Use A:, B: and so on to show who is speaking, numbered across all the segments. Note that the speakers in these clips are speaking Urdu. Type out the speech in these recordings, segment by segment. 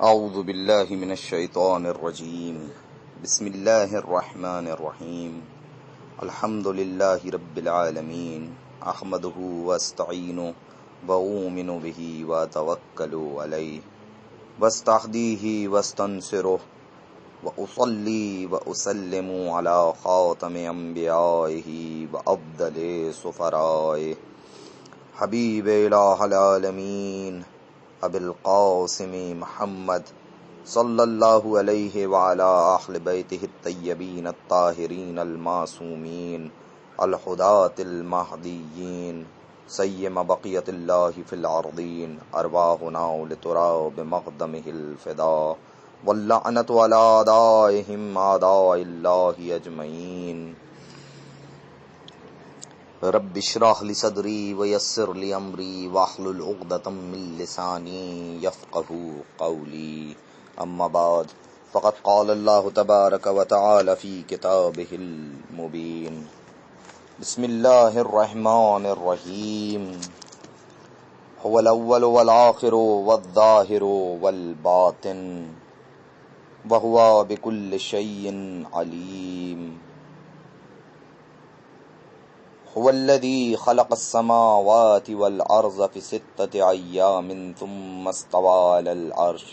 A: اعوذ باللہ من الشیطان الرجیم بسم اللہ الرحمن الرحیم الحمد للہ رب العالمین احمدہ واستعینہ واؤمن بہ واتوکل علیہ واستہدیہ واستنصرہ واصلی واسلم علی خاتم انبیائہ وافضل سفرائہ حبیب الہ العالمین ابی القاسم محمد صلی اللہ علیہ وعلی اہل بیتہ الطیبین الطاہرین المعصومین الہداۃ المہدیین سیم بقیۃ اللہ فی الارضین ارواحنا لتراب مقدمہ الفداء واللعنۃ علی اعدائہم اعداء اللہ اجمعین رب اشرح لی صدری ویسر لی امری واحلل عقدۃ من لسانی یفقہوا قولی اما بعد فقد قال اللہ تبارک وتعالی فی کتابہ المبین بسم اللہ الرحمن الرحیم هو الاول والآخر والظاہر والباطن وهو بكل شیء علیم هو الذي خلق السماوات والأرض في 6 أيام ثم استوى على العرش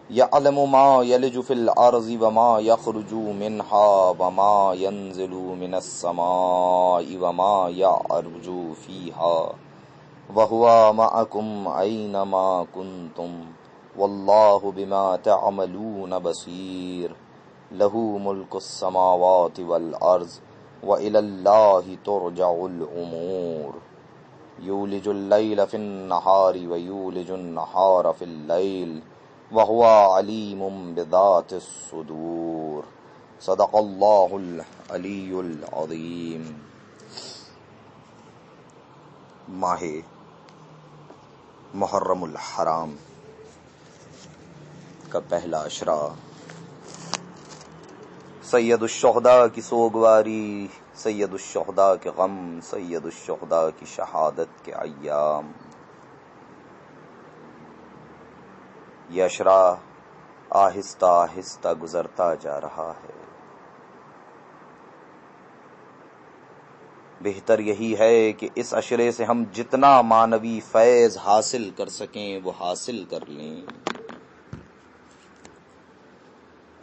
A: يعلم ما يلج في الأرض وما يخرج منها وما ينزل من السماء وما يعرج فيها وهو معكم أينما كنتم والله بما تعملون بصير له ملك السماوات والأرض وَإِلَى اللَّهِ تُرْجَعُ الْأُمُورُ يُولِجُ اللَّيْلَ فِي النَّهَارِ وَيُولِجُ النَّهَارَ فِي اللَّيْلِ وَهُوَ عَلِيمٌ بِذَاتِ الصُّدُورِ صدق اللہ العلی العظیم۔ ماہ محرم الحرام کا پہلا عشرہ سید الشہداء کی سوگواری، سید الشہداء کے غم، سید الشہداء کی شہادت کے ایام۔ یہ عشرہ آہستہ آہستہ گزرتا جا رہا ہے۔ بہتر یہی ہے کہ اس عشرے سے ہم جتنا معنوی فیض حاصل کر سکیں وہ حاصل کر لیں۔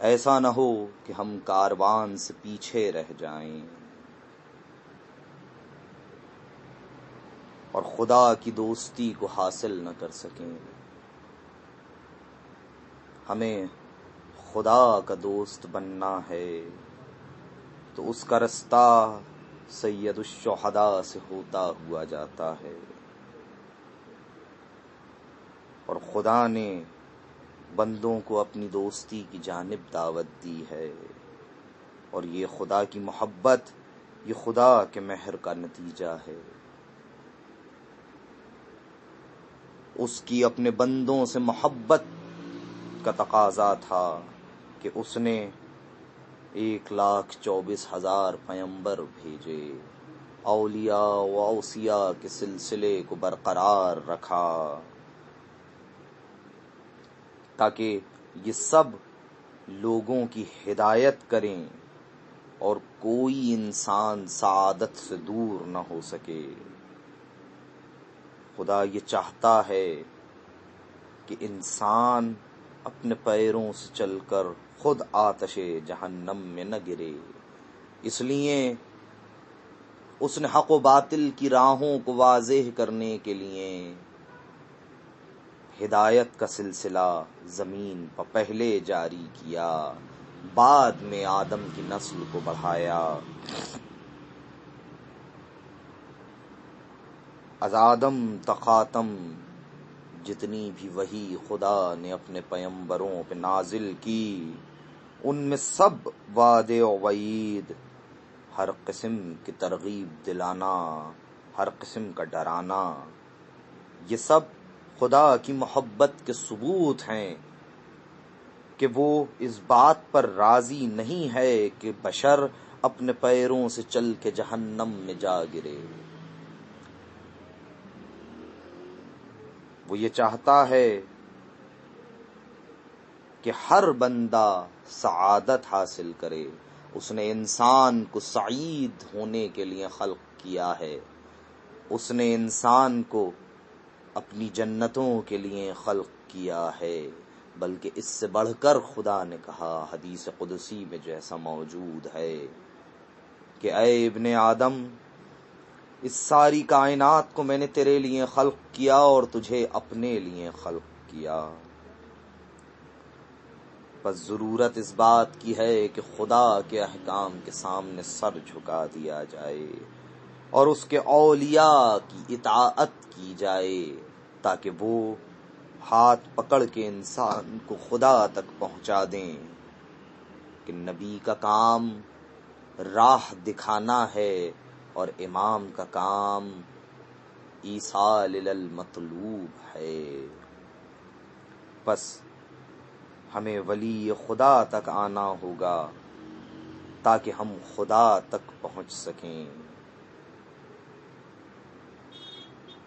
A: ایسا نہ ہو کہ ہم کاروان سے پیچھے رہ جائیں اور خدا کی دوستی کو حاصل نہ کر سکیں۔ ہمیں خدا کا دوست بننا ہے تو اس کا رستہ سید الشہداء سے ہوتا ہوا جاتا ہے، اور خدا نے بندوں کو اپنی دوستی کی جانب دعوت دی ہے، اور یہ خدا کی محبت، یہ خدا کے مہر کا نتیجہ ہے۔ اس کی اپنے بندوں سے محبت کا تقاضا تھا کہ اس نے 1,24,000 پیغمبر بھیجے، اولیاء و اوصیاء کے سلسلے کو برقرار رکھا، تاکہ یہ سب لوگوں کی ہدایت کریں اور کوئی انسان سعادت سے دور نہ ہو سکے۔ خدا یہ چاہتا ہے کہ انسان اپنے پیروں سے چل کر خود آتش جہنم میں نہ گرے، اس لیے اس نے حق و باطل کی راہوں کو واضح کرنے کے لیے ہدایت کا سلسلہ زمین پر پہلے جاری کیا، بعد میں آدم کی نسل کو بڑھایا۔ از آدم تا خاتم جتنی بھی وحی خدا نے اپنے پیغمبروں پہ نازل کی، ان میں سب وعد و وعید، ہر قسم کی ترغیب دلانا، ہر قسم کا ڈرانا، یہ سب خدا کی محبت کے ثبوت ہیں کہ وہ اس بات پر راضی نہیں ہے کہ بشر اپنے پیروں سے چل کے جہنم میں جا گرے۔ وہ یہ چاہتا ہے کہ ہر بندہ سعادت حاصل کرے، اس نے انسان کو سعید ہونے کے لیے خلق کیا ہے، اس نے انسان کو اپنی جنتوں کے لیے خلق کیا ہے، بلکہ اس سے بڑھ کر خدا نے کہا حدیث قدسی میں جیسا موجود ہے کہ اے ابن آدم، اس ساری کائنات کو میں نے تیرے لیے خلق کیا اور تجھے اپنے لیے خلق کیا، بس ضرورت اس بات کی ہے کہ خدا کے احکام کے سامنے سر جھکا دیا جائے اور اس کے اولیاء کی اطاعت کی جائے، تاکہ وہ ہاتھ پکڑ کے انسان کو خدا تک پہنچا دیں کہ نبی کا کام راہ دکھانا ہے اور امام کا کام ایصال المطلوب ہے۔ بس ہمیں ولی خدا تک آنا ہوگا تاکہ ہم خدا تک پہنچ سکیں۔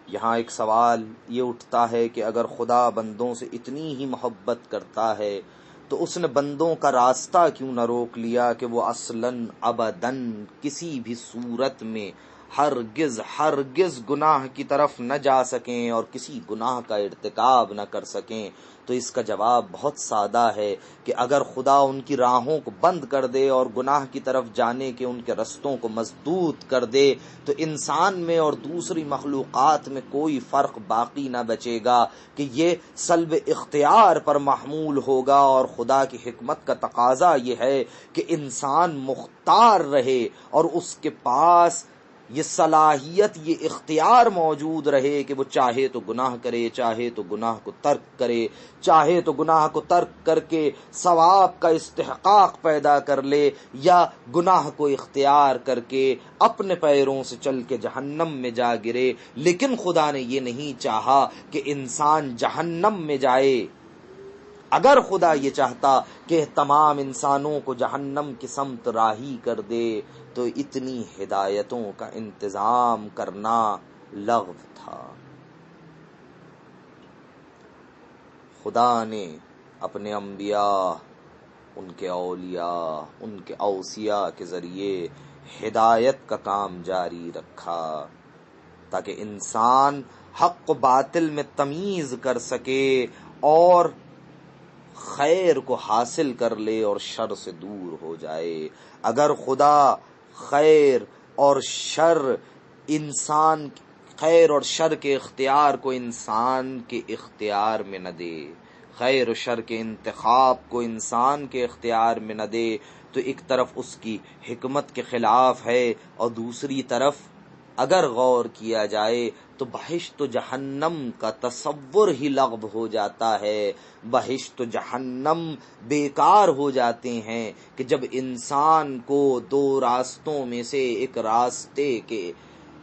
A: یہاں ایک سوال یہ اٹھتا ہے کہ اگر خدا بندوں سے اتنی ہی محبت کرتا ہے تو اس نے بندوں کا راستہ کیوں نہ روک لیا کہ وہ اصلاً ابداً کسی بھی صورت میں ہرگز گناہ کی طرف نہ جا سکیں اور کسی گناہ کا ارتکاب نہ کر سکیں؟ تو اس کا جواب بہت سادہ ہے کہ اگر خدا ان کی راہوں کو بند کر دے اور گناہ کی طرف جانے کے ان کے رستوں کو مسدود کر دے تو انسان میں اور دوسری مخلوقات میں کوئی فرق باقی نہ بچے گا کہ یہ سلب اختیار پر محمول ہوگا، اور خدا کی حکمت کا تقاضا یہ ہے کہ انسان مختار رہے اور اس کے پاس یہ صلاحیت، یہ اختیار موجود رہے کہ وہ چاہے تو گناہ کرے، چاہے تو گناہ کو ترک کرے، چاہے تو گناہ کو ترک کر کے ثواب کا استحقاق پیدا کر لے، یا گناہ کو اختیار کر کے اپنے پیروں سے چل کے جہنم میں جا گرے۔ لیکن خدا نے یہ نہیں چاہا کہ انسان جہنم میں جائے۔ اگر خدا یہ چاہتا کہ تمام انسانوں کو جہنم کی سمت راہی کر دے تو اتنی ہدایتوں کا انتظام کرنا لغو تھا۔ خدا نے اپنے انبیاء، ان کے اولیاء، ان کے اوصیاء کے ذریعے ہدایت کا کام جاری رکھا تاکہ انسان حق و باطل میں تمیز کر سکے اور خیر کو حاصل کر لے اور شر سے دور ہو جائے۔ اگر خدا خیر اور شر کے اختیار کو انسان کے اختیار میں نہ دے، خیر و شر کے انتخاب کو انسان کے اختیار میں نہ دے، تو ایک طرف اس کی حکمت کے خلاف ہے اور دوسری طرف اگر غور کیا جائے تو بہشت و جہنم کا تصور ہی لغو ہو جاتا ہے، بہشت و جہنم بیکار ہو جاتے ہیں کہ جب انسان کو دو راستوں میں سے ایک راستے کے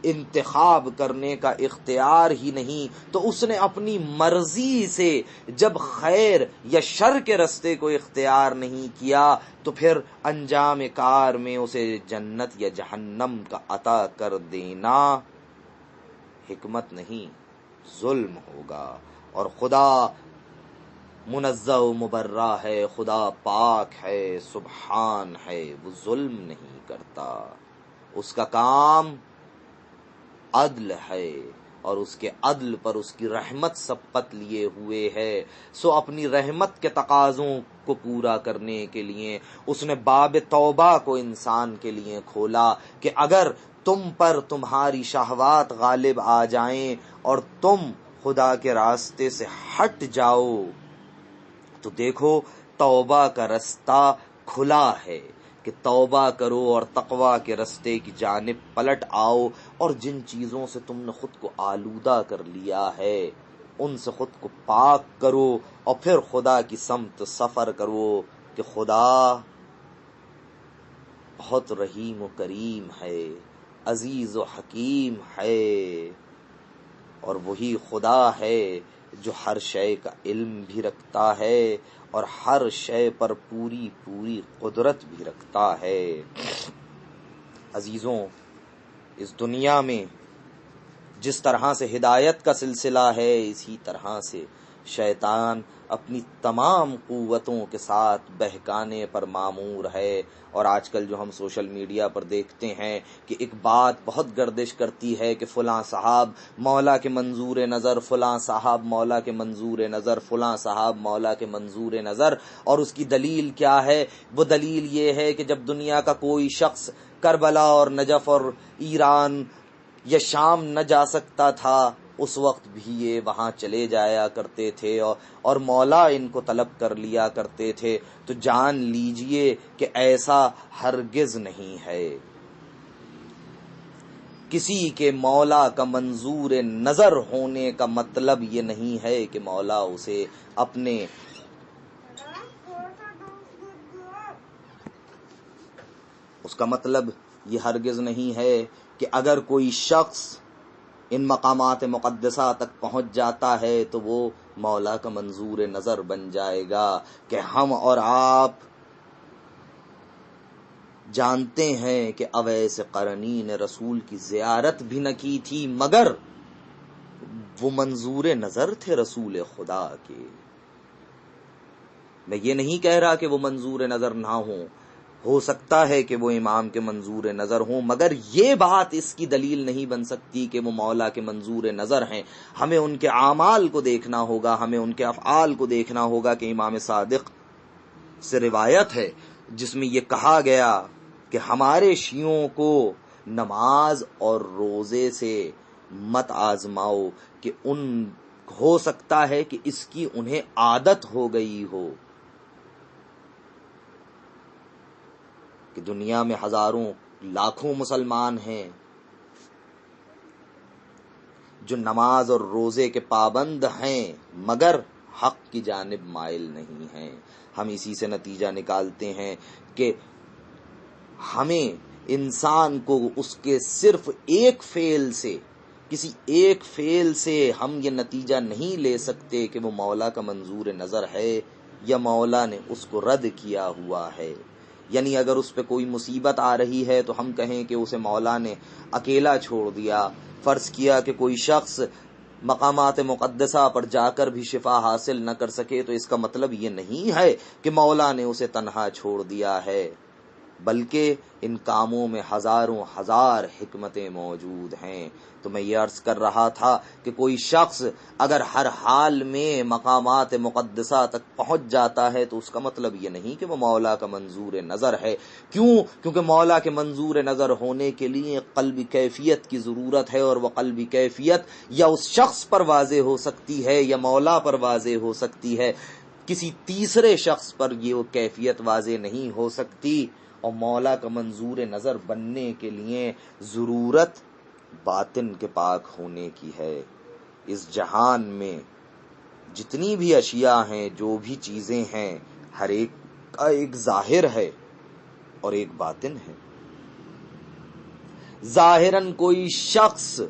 A: انتخاب کرنے کا اختیار ہی نہیں تو اس نے اپنی مرضی سے جب خیر یا شر کے راستے کو اختیار نہیں کیا تو پھر انجام کار میں اسے جنت یا جہنم کا عطا کر دینا حکمت نہیں، ظلم ہوگا۔ اور خدا منزہ و مبرہ ہے، خدا پاک ہے، سبحان ہے، وہ ظلم نہیں کرتا، اس کا کام عدل ہے اور اس کے عدل پر اس کی رحمت سبقت لیے ہوئے ہے۔ سو اپنی رحمت کے تقاضوں کو پورا کرنے کے لیے اس نے باب توبہ کو انسان کے لیے کھولا کہ اگر تم پر تمہاری شہوات غالب آ جائیں اور تم خدا کے راستے سے ہٹ جاؤ تو دیکھو توبہ کا رستہ کھلا ہے کہ توبہ کرو اور تقویٰ کے رستے کی جانب پلٹ آؤ، اور جن چیزوں سے تم نے خود کو آلودہ کر لیا ہے ان سے خود کو پاک کرو اور پھر خدا کی سمت سفر کرو کہ خدا بہت رحیم و کریم ہے، عزیز و حکیم ہے، اور وہی خدا ہے جو ہر شے کا علم بھی رکھتا ہے اور ہر شے پر پوری قدرت بھی رکھتا ہے۔ عزیزوں، اس دنیا میں جس طرح سے ہدایت کا سلسلہ ہے اسی طرح سے شیطان اپنی تمام قوتوں کے ساتھ بہکانے پر مامور ہے. اور آج کل جو ہم سوشل میڈیا پر دیکھتے ہیں کہ ایک بات بہت گردش کرتی ہے کہ فلاں صاحب مولا کے منظور نظر، فلاں صاحب مولا کے منظور نظر، فلاں صاحب مولا کے منظور نظر. اور اس کی دلیل کیا ہے؟ وہ دلیل یہ ہے کہ جب دنیا کا کوئی شخص کربلا اور نجف اور ایران یا شام نہ جا سکتا تھا، اس وقت بھی یہ وہاں چلے جایا کرتے تھے اور مولا ان کو طلب کر لیا کرتے تھے. تو جان لیجئے کہ ایسا ہرگز نہیں ہے. کسی کے مولا کا منظور نظر ہونے کا مطلب یہ نہیں ہے کہ مولا اسے اپنے اس کا مطلب یہ ہرگز نہیں ہے کہ اگر کوئی شخص ان مقامات مقدسہ تک پہنچ جاتا ہے تو وہ مولا کا منظور نظر بن جائے گا. کہ ہم اور آپ جانتے ہیں کہ اویس قرنی نے رسول کی زیارت بھی نہ کی تھی، مگر وہ منظور نظر تھے رسول خدا کے. میں یہ نہیں کہہ رہا کہ وہ منظور نظر نہ ہو سکتا ہے کہ وہ امام کے منظور نظر ہوں، مگر یہ بات اس کی دلیل نہیں بن سکتی کہ وہ مولا کے منظور نظر ہیں. ہمیں ان کے اعمال کو دیکھنا ہوگا، ہمیں ان کے افعال کو دیکھنا ہوگا. کہ امام صادق سے روایت ہے جس میں یہ کہا گیا کہ ہمارے شیعوں کو نماز اور روزے سے مت آزماؤ کہ ہو سکتا ہے کہ اس کی انہیں عادت ہو گئی ہو. کہ دنیا میں ہزاروں لاکھوں مسلمان ہیں جو نماز اور روزے کے پابند ہیں مگر حق کی جانب مائل نہیں ہیں. ہم اسی سے نتیجہ نکالتے ہیں کہ ہمیں انسان کو اس کے صرف ایک فعل سے، کسی ایک فعل سے ہم یہ نتیجہ نہیں لے سکتے کہ وہ مولا کا منظور نظر ہے یا مولا نے اس کو رد کیا ہوا ہے. یعنی اگر اس پہ کوئی مصیبت آ رہی ہے تو ہم کہیں کہ اسے مولا نے اکیلا چھوڑ دیا. فرض کیا کہ کوئی شخص مقامات مقدسہ پر جا کر بھی شفا حاصل نہ کر سکے تو اس کا مطلب یہ نہیں ہے کہ مولا نے اسے تنہا چھوڑ دیا ہے، بلکہ ان کاموں میں ہزاروں ہزار حکمتیں موجود ہیں. تو میں یہ عرض کر رہا تھا کہ کوئی شخص اگر ہر حال میں مقامات مقدسہ تک پہنچ جاتا ہے تو اس کا مطلب یہ نہیں کہ وہ مولا کا منظور نظر ہے. کیونکہ مولا کے منظور نظر ہونے کے لیے قلبی کیفیت کی ضرورت ہے، اور وہ قلبی کیفیت یا اس شخص پر واضح ہو سکتی ہے یا مولا پر واضح ہو سکتی ہے. کسی تیسرے شخص پر یہ کیفیت واضح نہیں ہو سکتی. اور مولا کا منظور نظر بننے کے لیے ضرورت باطن کے پاک ہونے کی ہے. اس جہان میں جتنی بھی اشیاء ہیں، جو بھی چیزیں ہیں، ہر ایک کا ایک ظاہر ہے اور ایک باطن ہے. ظاہراً کوئی شخص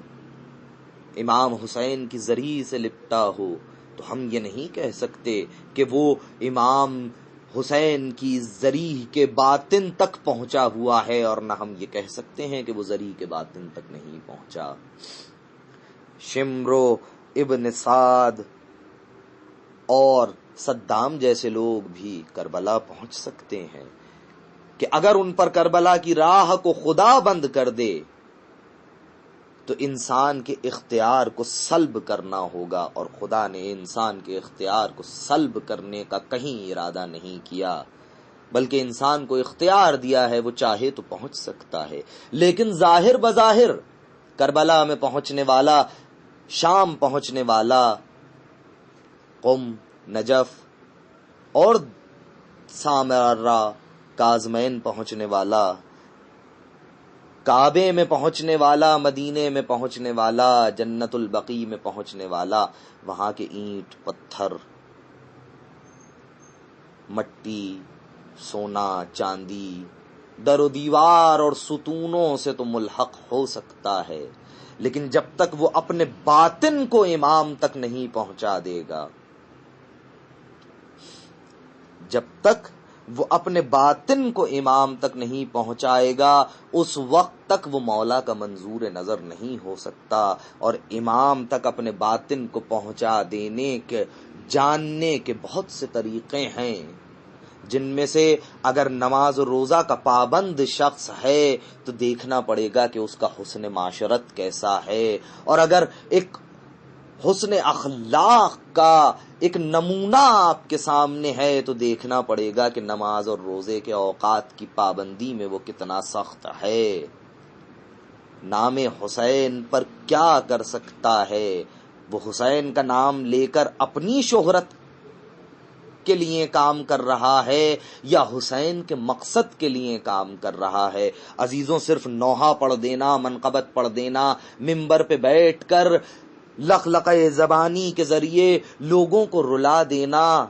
A: امام حسین کی زری سے لپٹا ہو تو ہم یہ نہیں کہہ سکتے کہ وہ امام حسین کی زری کے باطن تک پہنچا ہوا ہے، اور نہ ہم یہ کہہ سکتے ہیں کہ وہ زری کے باطن تک نہیں پہنچا. شمرو ابن سعد اور صدام جیسے لوگ بھی کربلا پہنچ سکتے ہیں کہ اگر ان پر کربلا کی راہ کو خدا بند کر دے تو انسان کے اختیار کو سلب کرنا ہوگا، اور خدا نے انسان کے اختیار کو سلب کرنے کا کہیں ارادہ نہیں کیا، بلکہ انسان کو اختیار دیا ہے، وہ چاہے تو پہنچ سکتا ہے. لیکن ظاہر بظاہر کربلا میں پہنچنے والا، شام پہنچنے والا، قم، نجف اور سامرا کاظمین پہنچنے والا، کعبے میں پہنچنے والا، مدینے میں پہنچنے والا، جنت البقیع میں پہنچنے والا، وہاں کے اینٹ پتھر، مٹی، سونا، چاندی، در و دیوار اور ستونوں سے تو ملحق ہو سکتا ہے، لیکن جب تک وہ اپنے باطن کو امام تک نہیں پہنچا دے گا، جب تک وہ اپنے باطن کو امام تک نہیں پہنچائے گا، اس وقت تک وہ مولا کا منظور نظر نہیں ہو سکتا. اور امام تک اپنے باطن کو پہنچا دینے کے جاننے کے بہت سے طریقے ہیں، جن میں سے اگر نماز و روزہ کا پابند شخص ہے تو دیکھنا پڑے گا کہ اس کا حسن معاشرت کیسا ہے، اور اگر ایک حسن اخلاق کا ایک نمونہ آپ کے سامنے ہے تو دیکھنا پڑے گا کہ نماز اور روزے کے اوقات کی پابندی میں وہ کتنا سخت ہے۔ نام حسین پر کیا کر سکتا ہے؟ وہ حسین کا نام لے کر اپنی شہرت کے لیے کام کر رہا ہے یا حسین کے مقصد کے لیے کام کر رہا ہے؟ عزیزوں، صرف نوحہ پڑھ دینا، منقبت پڑھ دینا، منبر پہ بیٹھ کر لخلقہ زبانی کے ذریعے لوگوں کو رلا دینا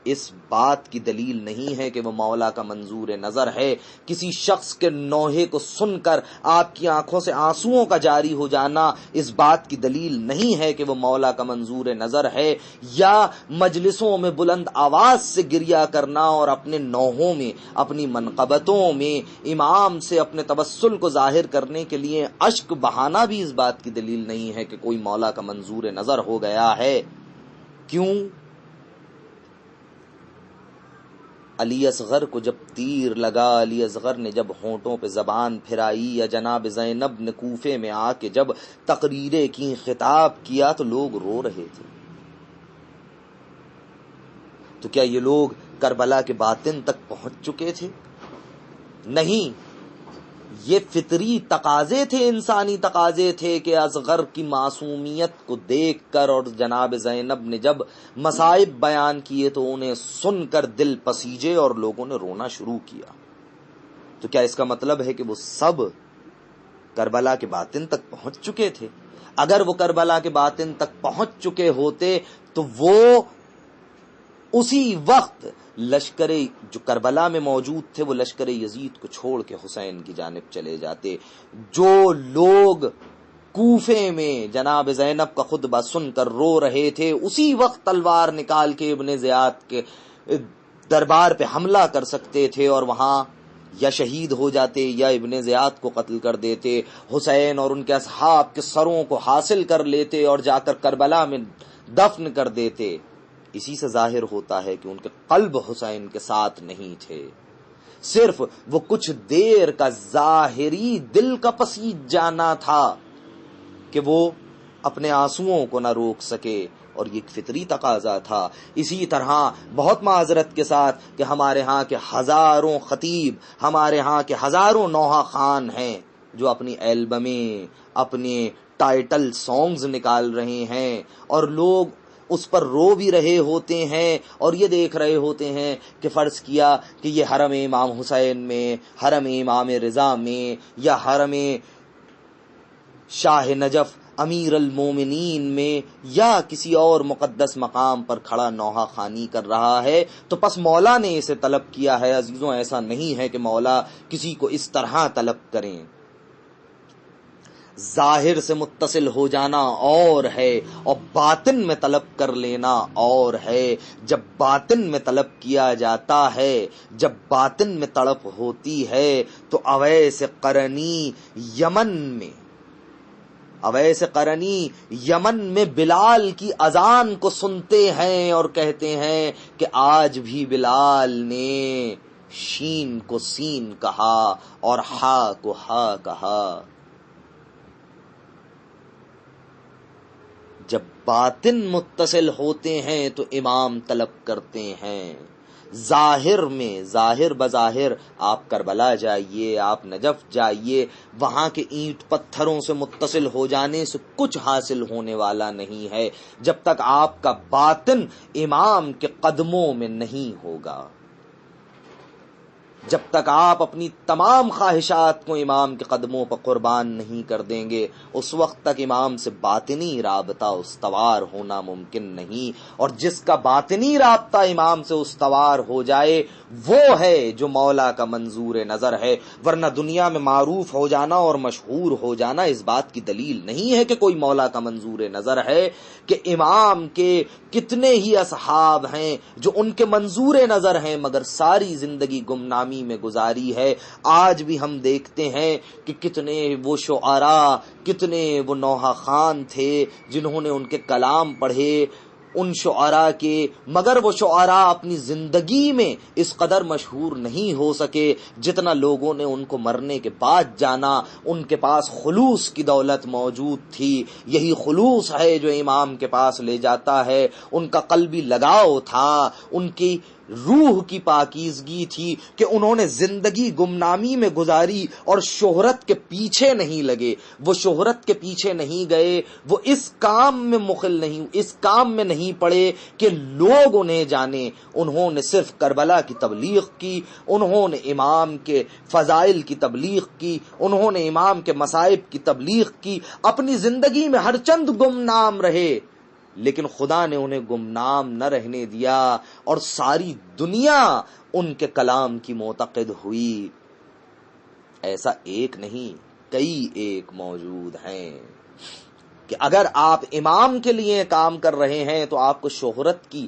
A: اس بات کی دلیل نہیں ہے کہ وہ مولا کا منظور نظر ہے۔ کسی شخص کے نوحے کو سن کر آپ کی آنکھوں سے آنسوؤں کا جاری ہو جانا اس بات کی دلیل نہیں ہے کہ وہ مولا کا منظور نظر ہے، یا مجلسوں میں بلند آواز سے گریہ کرنا اور اپنے نوحوں میں، اپنی منقبتوں میں امام سے اپنے توسل کو ظاہر کرنے کے لیے اشک بہانا بھی اس بات کی دلیل نہیں ہے کہ کوئی مولا کا منظور نظر ہو گیا ہے۔ کیوں؟ علی اصغر کو جب تیر لگا، علی اصغر نے جب ہونٹوں پہ زبان پھرائی، یا جناب زینب نے کوفے میں آ کے جب تقریریں کی، خطاب کیا، تو لوگ رو رہے تھے۔ تو کیا یہ لوگ کربلا کے باطن تک پہنچ چکے تھے؟ نہیں، یہ فطری تقاضے تھے، انسانی تقاضے تھے کہ اصغر کی معصومیت کو دیکھ کر اور جناب زینب نے جب مصائب بیان کیے تو انہیں سن کر دل پسیجے اور لوگوں نے رونا شروع کیا۔ تو کیا اس کا مطلب ہے کہ وہ سب کربلا کے باطن تک پہنچ چکے تھے؟ اگر وہ کربلا کے باطن تک پہنچ چکے ہوتے تو وہ اسی وقت لشکر جو کربلا میں موجود تھے وہ لشکر یزید کو چھوڑ کے حسین کی جانب چلے جاتے۔ جو لوگ کوفے میں جناب زینب کا خطبہ سن کر رو رہے تھے اسی وقت تلوار نکال کے ابن زیاد کے دربار پہ حملہ کر سکتے تھے اور وہاں یا شہید ہو جاتے یا ابن زیاد کو قتل کر دیتے، حسین اور ان کے اصحاب کے سروں کو حاصل کر لیتے اور جا کر کربلا میں دفن کر دیتے۔ اسی سے ظاہر ہوتا ہے کہ ان کے قلب حسین کے ساتھ نہیں تھے، صرف وہ کچھ دیر کا ظاہری دل کا پسیج جانا تھا کہ وہ اپنے آنسوؤں کو نہ روک سکے، اور یہ ایک فطری تقاضا تھا۔ اسی طرح بہت معذرت کے ساتھ کہ ہمارے ہاں کے ہزاروں خطیب، ہمارے ہاں کے ہزاروں نوحہ خان ہیں جو اپنی البمیں، اپنے ٹائٹل سانگز نکال رہے ہیں اور لوگ اس پر رو بھی رہے ہوتے ہیں اور یہ دیکھ رہے ہوتے ہیں کہ فرض کیا کہ یہ حرم امام حسین میں، حرم امام رضا میں یا حرم شاہ نجف امیر المومنین میں یا کسی اور مقدس مقام پر کھڑا نوحہ خانی کر رہا ہے تو پس مولا نے اسے طلب کیا ہے۔ عزیزوں، ایسا نہیں ہے کہ مولا کسی کو اس طرح طلب کریں۔ ظاہر سے متصل ہو جانا اور ہے اور باطن میں طلب کر لینا اور ہے۔ جب باطن میں طلب کیا جاتا ہے، جب باطن میں طلب ہوتی ہے تو اویس قرنی یمن میں بلال کی اذان کو سنتے ہیں اور کہتے ہیں کہ آج بھی بلال نے شین کو سین کہا اور ہا کو ہا کہا۔ جب باطن متصل ہوتے ہیں تو امام طلب کرتے ہیں۔ ظاہر بظاہر آپ کربلا جائیے، آپ نجف جائیے، وہاں کے اینٹ پتھروں سے متصل ہو جانے سے کچھ حاصل ہونے والا نہیں ہے جب تک آپ کا باطن امام کے قدموں میں نہیں ہوگا۔ جب تک آپ اپنی تمام خواہشات کو امام کے قدموں پر قربان نہیں کر دیں گے اس وقت تک امام سے باطنی رابطہ استوار ہونا ممکن نہیں، اور جس کا باطنی رابطہ امام سے استوار ہو جائے وہ ہے جو مولا کا منظور نظر ہے۔ ورنہ دنیا میں معروف ہو جانا اور مشہور ہو جانا اس بات کی دلیل نہیں ہے کہ کوئی مولا کا منظور نظر ہے کہ امام کے کتنے ہی اصحاب ہیں جو ان کے منظور نظر ہیں مگر ساری زندگی گمنامی میں گزاری ہے۔ آج بھی ہم دیکھتے ہیں کہ کتنے وہ شعراء، کتنے وہ نوحہ خان تھے جنہوں نے ان کے کلام پڑھے، ان شعراء کے، مگر وہ شعراء اپنی زندگی میں اس قدر مشہور نہیں ہو سکے جتنا لوگوں نے ان کو مرنے کے بعد جانا۔ ان کے پاس خلوص کی دولت موجود تھی، یہی خلوص ہے جو امام کے پاس لے جاتا ہے۔ ان کا قلبی لگاؤ تھا، ان کی روح کی پاکیزگی تھی کہ انہوں نے زندگی گمنامی میں گزاری اور شہرت کے پیچھے نہیں لگے، وہ شہرت کے پیچھے نہیں گئے، وہ اس کام میں مخل نہیں، اس کام میں نہیں پڑے کہ لوگ انہیں جانے۔ انہوں نے صرف کربلا کی تبلیغ کی، انہوں نے امام کے فضائل کی تبلیغ کی، انہوں نے امام کے مصائب کی تبلیغ کی۔ اپنی زندگی میں ہر چند گمنام رہے، لیکن خدا نے انہیں گمنام نہ رہنے دیا اور ساری دنیا ان کے کلام کی معتقد ہوئی۔ ایسا ایک نہیں، کئی ایک موجود ہیں کہ اگر آپ امام کے لیے کام کر رہے ہیں تو آپ کو شہرت کی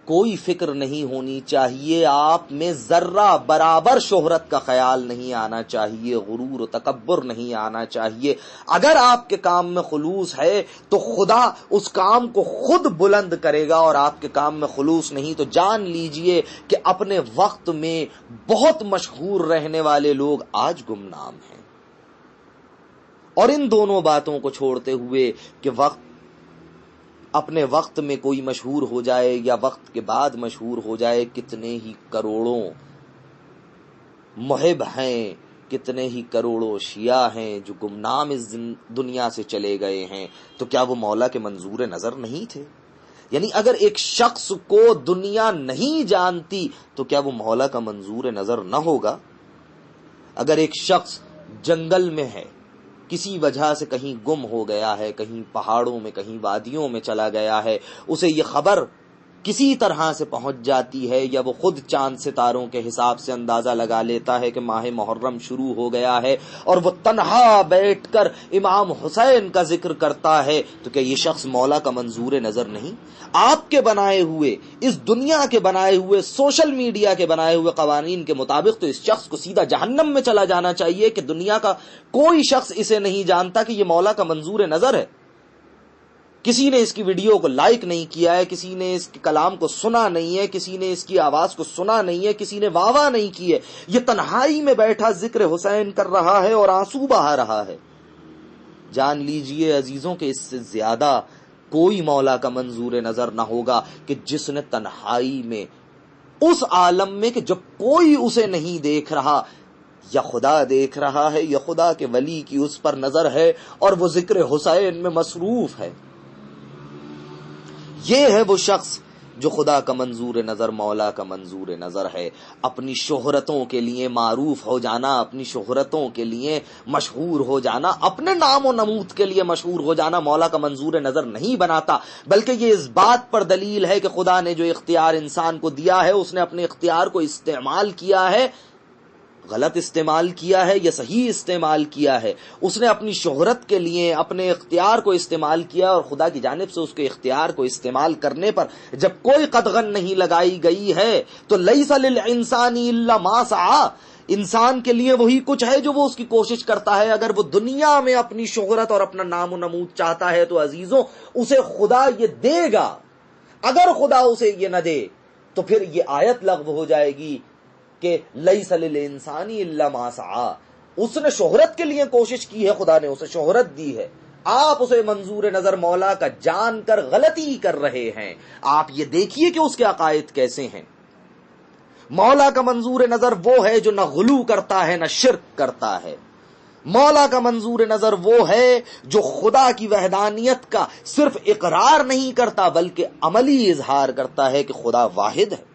A: کوئی فکر نہیں ہونی چاہیے، آپ میں ذرہ برابر شہرت کا خیال نہیں آنا چاہیے، غرور و تکبر نہیں آنا چاہیے۔ اگر آپ کے کام میں خلوص ہے تو خدا اس کام کو خود بلند کرے گا، اور آپ کے کام میں خلوص نہیں تو جان لیجئے کہ اپنے وقت میں بہت مشہور رہنے والے لوگ آج گمنام ہیں۔ اور ان دونوں باتوں کو چھوڑتے ہوئے کہ اپنے وقت میں کوئی مشہور ہو جائے یا وقت کے بعد مشہور ہو جائے، کتنے ہی کروڑوں محب ہیں، کتنے ہی کروڑوں شیعہ ہیں جو گمنام اس دنیا سے چلے گئے ہیں۔ تو کیا وہ مولا کے منظور نظر نہیں تھے؟ یعنی اگر ایک شخص کو دنیا نہیں جانتی تو کیا وہ مولا کا منظور نظر نہ ہوگا؟ اگر ایک شخص جنگل میں ہے، کسی وجہ سے کہیں گم ہو گیا ہے، کہیں پہاڑوں میں، کہیں وادیوں میں چلا گیا ہے، اسے یہ خبر کسی طرح سے پہنچ جاتی ہے یا وہ خود چاند ستاروں کے حساب سے اندازہ لگا لیتا ہے کہ ماہ محرم شروع ہو گیا ہے، اور وہ تنہا بیٹھ کر امام حسین کا ذکر کرتا ہے، تو کیا یہ شخص مولا کا منظور نظر نہیں؟ آپ کے بنائے ہوئے، اس دنیا کے بنائے ہوئے، سوشل میڈیا کے بنائے ہوئے قوانین کے مطابق تو اس شخص کو سیدھا جہنم میں چلا جانا چاہیے کہ دنیا کا کوئی شخص اسے نہیں جانتا کہ یہ مولا کا منظور نظر ہے۔ کسی نے اس کی ویڈیو کو لائک نہیں کیا ہے، کسی نے اس کے کلام کو سنا نہیں ہے، کسی نے اس کی آواز کو سنا نہیں ہے، کسی نے واہ واہ نہیں کی ہے، یہ تنہائی میں بیٹھا ذکر حسین کر رہا ہے اور آنسو بہا رہا ہے۔ جان لیجئے عزیزوں کہ اس سے زیادہ کوئی مولا کا منظور نظر نہ ہوگا کہ جس نے تنہائی میں، اس عالم میں کہ جب کوئی اسے نہیں دیکھ رہا، یا خدا دیکھ رہا ہے یا خدا کے ولی کی اس پر نظر ہے اور وہ ذکر حسین میں مصروف ہے، یہ ہے وہ شخص جو خدا کا منظور نظر، مولا کا منظور نظر ہے۔ اپنی شہرتوں کے لیے معروف ہو جانا، اپنی شہرتوں کے لیے مشہور ہو جانا، اپنے نام و نمود کے لیے مشہور ہو جانا مولا کا منظور نظر نہیں بناتا، بلکہ یہ اس بات پر دلیل ہے کہ خدا نے جو اختیار انسان کو دیا ہے، اس نے اپنے اختیار کو استعمال کیا ہے، غلط استعمال کیا ہے یا صحیح استعمال کیا ہے۔ اس نے اپنی شہرت کے لیے اپنے اختیار کو استعمال کیا، اور خدا کی جانب سے اس کے اختیار کو استعمال کرنے پر جب کوئی قدغن نہیں لگائی گئی ہے تو لیس للانسان الا ما سعی، انسان کے لیے وہی کچھ ہے جو وہ اس کی کوشش کرتا ہے۔ اگر وہ دنیا میں اپنی شہرت اور اپنا نام و نمود چاہتا ہے تو عزیزوں اسے خدا یہ دے گا، اگر خدا اسے یہ نہ دے تو پھر یہ آیت لغو ہو جائے گی کہ لیس للانسان الا ما سعی، اس نے شہرت کے لیے کوشش کی ہے، خدا نے اسے شہرت دی ہے، آپ اسے منظور نظر مولا کا جان کر غلطی کر رہے ہیں۔ آپ یہ دیکھیے کہ اس کے عقائد کیسے ہیں۔ مولا کا منظور نظر وہ ہے جو نہ غلو کرتا ہے نہ شرک کرتا ہے۔ مولا کا منظور نظر وہ ہے جو خدا کی وحدانیت کا صرف اقرار نہیں کرتا بلکہ عملی اظہار کرتا ہے کہ خدا واحد ہے۔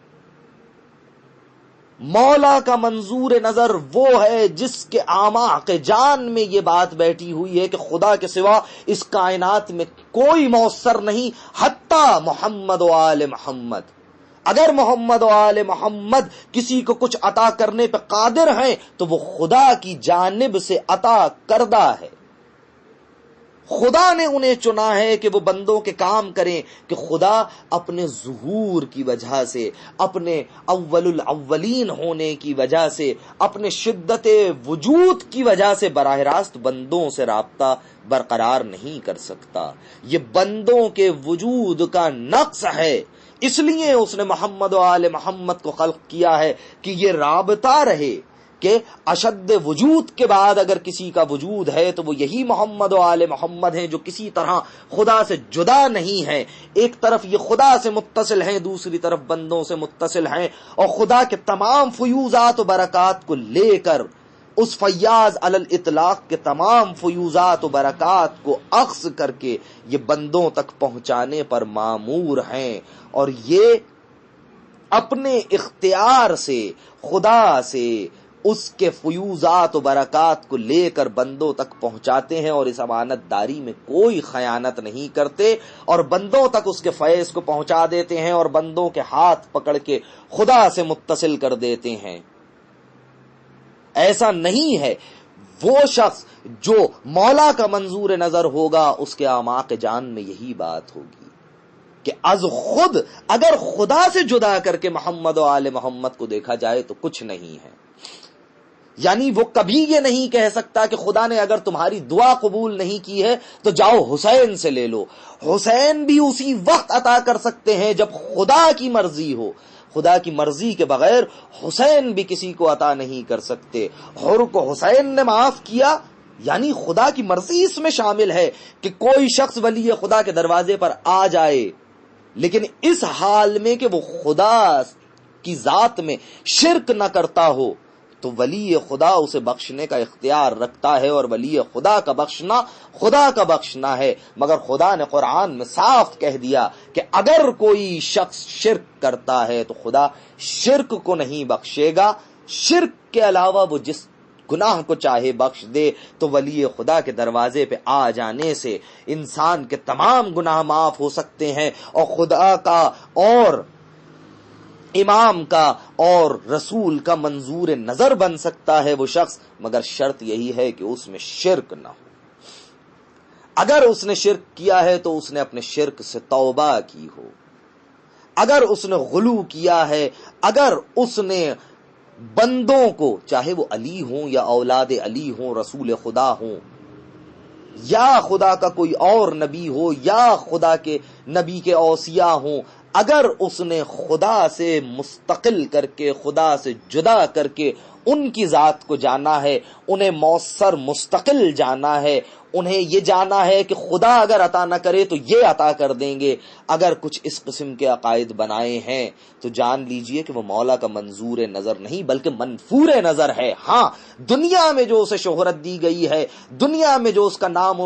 A: مولا کا منظور نظر وہ ہے جس کے اعماق جان میں یہ بات بیٹھی ہوئی ہے کہ خدا کے سوا اس کائنات میں کوئی مؤثر نہیں، حتیٰ محمد و آل محمد۔ اگر محمد و آل محمد کسی کو کچھ عطا کرنے پہ قادر ہیں تو وہ خدا کی جانب سے عطا کردہ ہے۔ خدا نے انہیں چنا ہے کہ وہ بندوں کے کام کریں، کہ خدا اپنے ظہور کی وجہ سے، اپنے اول الاولین ہونے کی وجہ سے، اپنے شدت وجود کی وجہ سے براہ راست بندوں سے رابطہ برقرار نہیں کر سکتا۔ یہ بندوں کے وجود کا نقص ہے، اس لیے اس نے محمد و آل محمد کو خلق کیا ہے کہ یہ رابطہ رہے، کہ اشد وجود کے بعد اگر کسی کا وجود ہے تو وہ یہی محمد و آل محمد ہیں، جو کسی طرح خدا سے جدا نہیں ہیں، ایک طرف یہ خدا سے متصل ہیں، دوسری طرف بندوں سے متصل ہیں، اور خدا کے تمام فیوزات و برکات کو لے کر، اس فیاض علی الاطلاق کے تمام فیوزات و برکات کو اخذ کر کے یہ بندوں تک پہنچانے پر مامور ہیں، اور یہ اپنے اختیار سے خدا سے اس کے فیوزات و برکات کو لے کر بندوں تک پہنچاتے ہیں، اور اس امانت داری میں کوئی خیانت نہیں کرتے، اور بندوں تک اس کے فیض کو پہنچا دیتے ہیں، اور بندوں کے ہاتھ پکڑ کے خدا سے متصل کر دیتے ہیں۔ ایسا نہیں ہے، وہ شخص جو مولا کا منظور نظر ہوگا اس کے اعماق جان میں یہی بات ہوگی کہ از خود اگر خدا سے جدا کر کے محمد و آل محمد کو دیکھا جائے تو کچھ نہیں ہے۔ یعنی وہ کبھی یہ نہیں کہہ سکتا کہ خدا نے اگر تمہاری دعا قبول نہیں کی ہے تو جاؤ حسین سے لے لو۔ حسین بھی اسی وقت عطا کر سکتے ہیں جب خدا کی مرضی ہو، خدا کی مرضی کے بغیر حسین بھی کسی کو عطا نہیں کر سکتے۔ حر کو حسین نے معاف کیا، یعنی خدا کی مرضی اس میں شامل ہے کہ کوئی شخص ولی خدا کے دروازے پر آ جائے، لیکن اس حال میں کہ وہ خدا کی ذات میں شرک نہ کرتا ہو تو ولی خدا اسے بخشنے کا اختیار رکھتا ہے، اور ولی خدا کا بخشنا خدا کا بخشنا ہے۔ مگر خدا نے قرآن میں صاف کہہ دیا کہ اگر کوئی شخص شرک کرتا ہے تو خدا شرک کو نہیں بخشے گا، شرک کے علاوہ وہ جس گناہ کو چاہے بخش دے۔ تو ولی خدا کے دروازے پہ آ جانے سے انسان کے تمام گناہ معاف ہو سکتے ہیں، اور خدا کا اور امام کا اور رسول کا منظور نظر بن سکتا ہے وہ شخص، مگر شرط یہی ہے کہ اس میں شرک نہ ہو۔ اگر اس نے شرک کیا ہے تو اس نے اپنے شرک سے توبہ کی ہو، اگر اس نے غلو کیا ہے، اگر اس نے بندوں کو، چاہے وہ علی ہوں یا اولاد علی ہوں، رسول خدا ہوں، یا خدا کا کوئی اور نبی ہو، یا خدا کے نبی کے اوصیاء ہوں، اگر اس نے خدا سے مستقل کر کے، خدا سے جدا کر کے ان کی ذات کو جانا ہے، انہیں مؤثر مستقل جانا ہے، انہیں یہ جانا ہے کہ خدا اگر عطا نہ کرے تو یہ عطا کر دیں گے، اگر کچھ اس قسم کے عقائد بنائے ہیں تو جان لیجئے کہ وہ مولا کا منظور نظر نہیں بلکہ منفور نظر ہے۔ ہاں، دنیا میں جو اسے شہرت دی گئی ہے، دنیا میں جو اس کا نام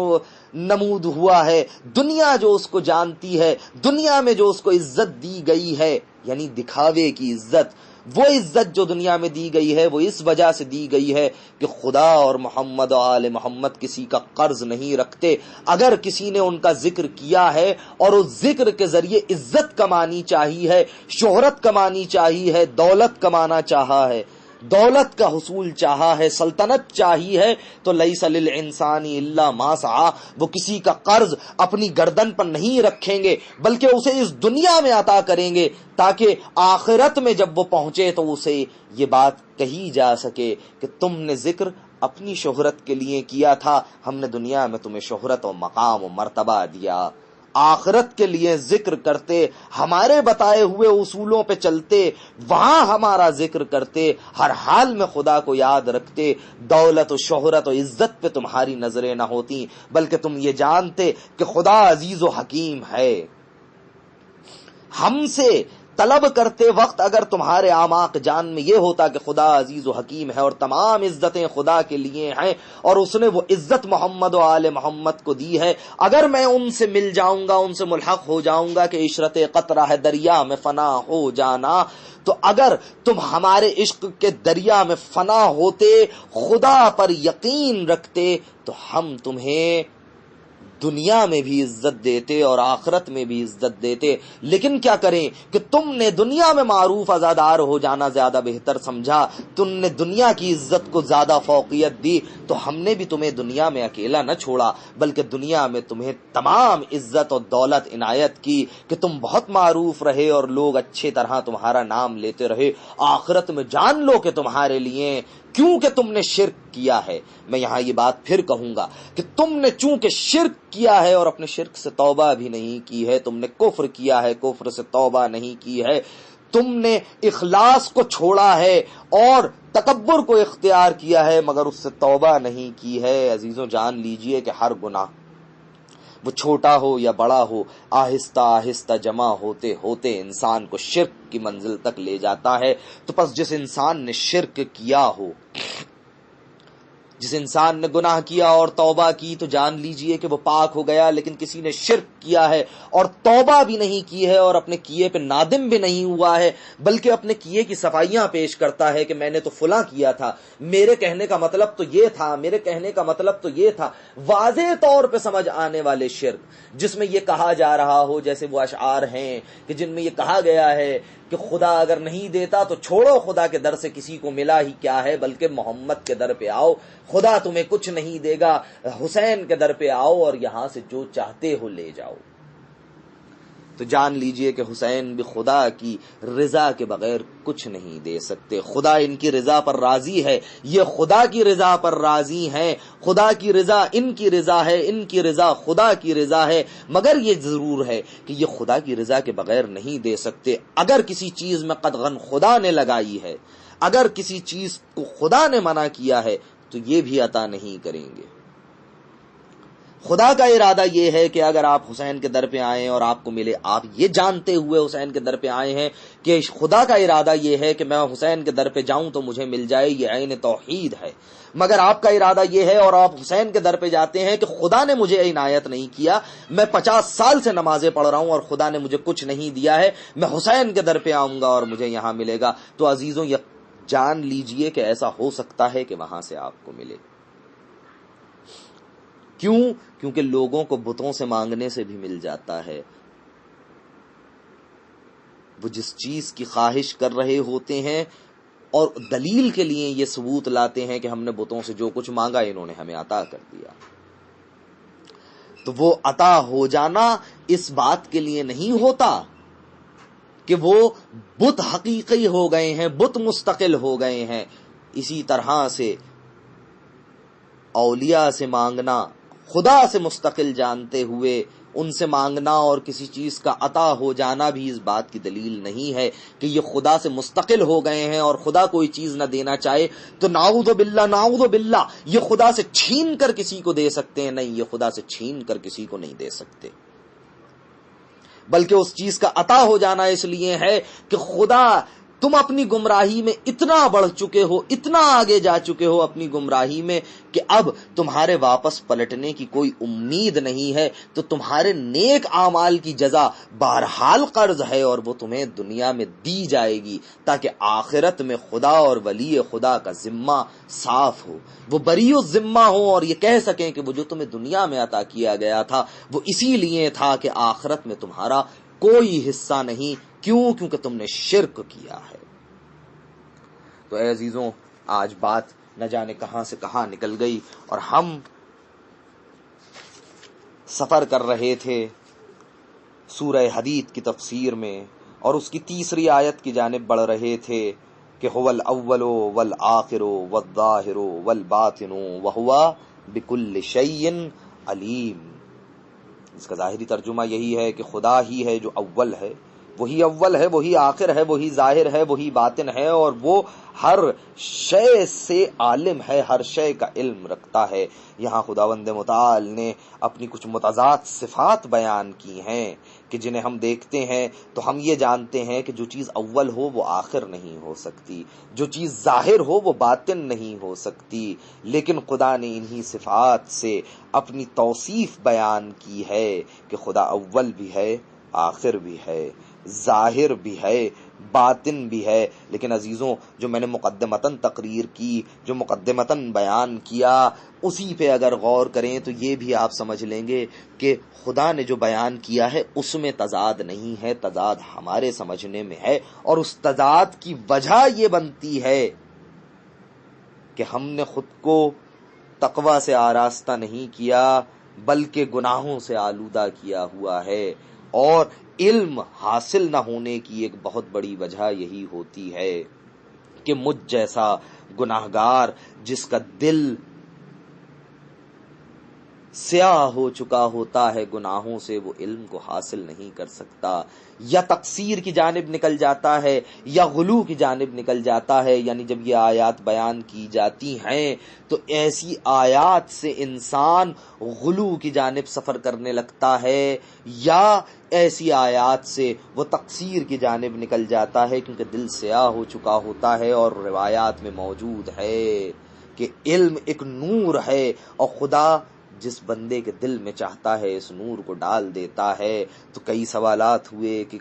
A: نمود ہوا ہے، دنیا جو اس کو جانتی ہے، دنیا میں جو اس کو عزت دی گئی ہے، یعنی دکھاوے کی عزت، وہ عزت جو دنیا میں دی گئی ہے وہ اس وجہ سے دی گئی ہے کہ خدا اور محمد و آل محمد کسی کا قرض نہیں رکھتے۔ اگر کسی نے ان کا ذکر کیا ہے اور اس ذکر کے ذریعے عزت کمانی چاہی ہے، شہرت کمانی چاہی ہے، دولت کمانا چاہا ہے، دولت کا حصول چاہا ہے، سلطنت چاہی ہے، تو لیس للانسان الا ما سعی، وہ کسی کا قرض اپنی گردن پر نہیں رکھیں گے بلکہ اسے اس دنیا میں عطا کریں گے تاکہ آخرت میں جب وہ پہنچے تو اسے یہ بات کہی جا سکے کہ تم نے ذکر اپنی شہرت کے لیے کیا تھا، ہم نے دنیا میں تمہیں شہرت و مقام و مرتبہ دیا۔ آخرت کے لیے ذکر کرتے، ہمارے بتائے ہوئے اصولوں پہ چلتے، وہاں ہمارا ذکر کرتے، ہر حال میں خدا کو یاد رکھتے، دولت و شہرت و عزت پہ تمہاری نظریں نہ ہوتی بلکہ تم یہ جانتے کہ خدا عزیز و حکیم ہے۔ ہم سے طلب کرتے وقت اگر تمہارے اعماق جان میں یہ ہوتا کہ خدا عزیز و حکیم ہے اور تمام عزتیں خدا کے لیے ہیں اور اس نے وہ عزت محمد و آل محمد کو دی ہے، اگر میں ان سے مل جاؤں گا، ان سے ملحق ہو جاؤں گا کہ عشرت قطرہ ہے دریا میں فنا ہو جانا، تو اگر تم ہمارے عشق کے دریا میں فنا ہوتے، خدا پر یقین رکھتے، تو ہم تمہیں دنیا میں بھی عزت دیتے اور آخرت میں بھی عزت دیتے، لیکن کیا کریں کہ تم نے دنیا میں معروف عزادار ہو جانا زیادہ بہتر سمجھا، تم نے دنیا کی عزت کو زیادہ فوقیت دی، تو ہم نے بھی تمہیں دنیا میں اکیلا نہ چھوڑا بلکہ دنیا میں تمہیں تمام عزت اور دولت عنایت کی کہ تم بہت معروف رہے اور لوگ اچھے طرح تمہارا نام لیتے رہے۔ آخرت میں جان لو کہ تمہارے لیے کیونکہ تم نے شرک کیا ہے، میں یہاں یہ بات پھر کہوں گا کہ تم نے چونکہ شرک کیا ہے اور اپنے شرک سے توبہ بھی نہیں کی ہے، تم نے کفر کیا ہے، کفر سے توبہ نہیں کی ہے، تم نے اخلاص کو چھوڑا ہے اور تکبر کو اختیار کیا ہے مگر اس سے توبہ نہیں کی ہے۔ عزیزوں جان لیجئے کہ ہر گناہ وہ چھوٹا ہو یا بڑا ہو، آہستہ آہستہ جمع ہوتے ہوتے انسان کو شرک کی منزل تک لے جاتا ہے۔ تو پس جس انسان نے شرک کیا ہو، جس انسان نے گناہ کیا اور توبہ کی، تو جان لیجئے کہ وہ پاک ہو گیا، لیکن کسی نے شرک کیا ہے اور توبہ بھی نہیں کی ہے اور اپنے کیے پہ نادم بھی نہیں ہوا ہے، بلکہ اپنے کیے کی صفائیاں پیش کرتا ہے کہ میں نے تو فلاں کیا تھا، میرے کہنے کا مطلب تو یہ تھا، میرے کہنے کا مطلب تو یہ تھا، واضح طور پہ سمجھ آنے والے شرک جس میں یہ کہا جا رہا ہو، جیسے وہ اشعار ہیں کہ جن میں یہ کہا گیا ہے کہ خدا اگر نہیں دیتا تو چھوڑو، خدا کے در سے کسی کو ملا ہی کیا ہے، بلکہ محمد کے در پہ آؤ، خدا تمہیں کچھ نہیں دے گا، حسین کے در پہ آؤ اور یہاں سے جو چاہتے ہو لے جاؤ۔ تو جان لیجئے کہ حسین بھی خدا کی رضا کے بغیر کچھ نہیں دے سکتے، خدا ان کی رضا پر راضی ہے، یہ خدا کی رضا پر راضی ہیں، خدا کی رضا ان کی رضا ہے، ان کی رضا خدا کی رضا ہے، مگر یہ ضرور ہے کہ یہ خدا کی رضا کے بغیر نہیں دے سکتے۔ اگر کسی چیز میں قدغن خدا نے لگائی ہے، اگر کسی چیز کو خدا نے منع کیا ہے تو یہ بھی عطا نہیں کریں گے۔ خدا کا ارادہ یہ ہے کہ اگر آپ حسین کے در پہ آئیں اور آپ کو ملے، آپ یہ جانتے ہوئے حسین کے در پہ آئے ہیں کہ خدا کا ارادہ یہ ہے کہ میں حسین کے در پہ جاؤں تو مجھے مل جائے، یہ عین توحید ہے۔ مگر آپ کا ارادہ یہ ہے اور آپ حسین کے در پہ جاتے ہیں کہ خدا نے مجھے عنایت نہیں کیا، میں 50 سال سے نمازیں پڑھ رہا ہوں اور خدا نے مجھے کچھ نہیں دیا ہے، میں حسین کے در پہ آؤں گا اور مجھے یہاں ملے گا، تو عزیزوں یہ جان لیجئے کہ ایسا ہو سکتا ہے کہ وہاں سے آپ کو ملے۔ کیوں؟ کیونکہ لوگوں کو بتوں سے مانگنے سے بھی مل جاتا ہے۔ وہ جس چیز کی خواہش کر رہے ہوتے ہیں اور دلیل کے لیے یہ ثبوت لاتے ہیں کہ ہم نے بتوں سے جو کچھ مانگا انہوں نے ہمیں عطا کر دیا، تو وہ عطا ہو جانا اس بات کے لیے نہیں ہوتا کہ وہ بت حقیقی ہو گئے ہیں، بت مستقل ہو گئے ہیں۔ اسی طرح سے اولیاء سے مانگنا، خدا سے مستقل جانتے ہوئے ان سے مانگنا اور کسی چیز کا عطا ہو جانا بھی اس بات کی دلیل نہیں ہے کہ یہ خدا سے مستقل ہو گئے ہیں اور خدا کوئی چیز نہ دینا چاہے تو نعوذ باللہ نعوذ باللہ یہ خدا سے چھین کر کسی کو دے سکتے ہیں۔ نہیں، یہ خدا سے چھین کر کسی کو نہیں دے سکتے، بلکہ اس چیز کا عطا ہو جانا اس لیے ہے کہ خدا تم اپنی گمراہی میں اتنا بڑھ چکے ہو، اتنا آگے جا چکے ہو اپنی گمراہی میں کہ اب تمہارے واپس پلٹنے کی کوئی امید نہیں ہے، تو تمہارے نیک اعمال کی جزا بہرحال قرض ہے اور وہ تمہیں دنیا میں دی جائے گی تاکہ آخرت میں خدا اور ولی خدا کا ذمہ صاف ہو، وہ بری الذمہ ہو اور یہ کہہ سکیں کہ وہ جو تمہیں دنیا میں عطا کیا گیا تھا وہ اسی لیے تھا کہ آخرت میں تمہارا کوئی حصہ نہیں۔ کیوں؟ کیونکہ تم نے شرک کیا ہے۔ تو اے عزیزوں، آج بات نہ جانے کہاں سے کہاں نکل گئی اور ہم سفر کر رہے تھے سورہ حدید کی تفسیر میں اور اس کی تیسری آیت کی جانب بڑھ رہے تھے کہ هو الاول والآخر والظاہر والباطن وهو بكل شيء علیم۔ اس کا ظاہری ترجمہ یہی ہے کہ خدا ہی ہے جو اول ہے، وہی اول ہے، وہی آخر ہے، وہی ظاہر ہے، وہی باطن ہے، اور وہ ہر شے سے عالم ہے، ہر شے کا علم رکھتا ہے۔ یہاں خداوند متعال نے اپنی کچھ متضاد صفات بیان کی ہیں کہ جنہیں ہم دیکھتے ہیں تو ہم یہ جانتے ہیں کہ جو چیز اول ہو وہ آخر نہیں ہو سکتی، جو چیز ظاہر ہو وہ باطن نہیں ہو سکتی، لیکن خدا نے انہی صفات سے اپنی توصیف بیان کی ہے کہ خدا اول بھی ہے، آخر بھی ہے، ظاہر بھی ہے باطن بھی ہے. لیکن عزیزوں جو میں نے مقدمتاً تقریر کی، جو مقدمتاً بیان کیا، اسی پہ اگر غور کریں تو یہ بھی آپ سمجھ لیں گے کہ خدا نے جو بیان کیا ہے اس میں تضاد نہیں ہے، تضاد ہمارے سمجھنے میں ہے. اور اس تضاد کی وجہ یہ بنتی ہے کہ ہم نے خود کو تقوی سے آراستہ نہیں کیا بلکہ گناہوں سے آلودہ کیا ہوا ہے. اور علم حاصل نہ ہونے کی ایک بہت بڑی وجہ یہی ہوتی ہے کہ مجھ جیسا گناہگار جس کا دل سیاہ ہو چکا ہوتا ہے گناہوں سے، وہ علم کو حاصل نہیں کر سکتا، یا تقصیر کی جانب نکل جاتا ہے یا غلو کی جانب نکل جاتا ہے. یعنی جب یہ آیات بیان کی جاتی ہیں تو ایسی آیات سے انسان غلو کی جانب سفر کرنے لگتا ہے، یا ایسی آیات سے وہ تقصیر کی جانب نکل جاتا ہے کیونکہ دل سیاہ ہو چکا ہوتا ہے. اور روایات میں موجود ہے کہ علم ایک نور ہے اور خدا جس بندے کے دل میں چاہتا ہے اس نور کو ڈال دیتا ہے. تو کئی سوالات ہوئے کہ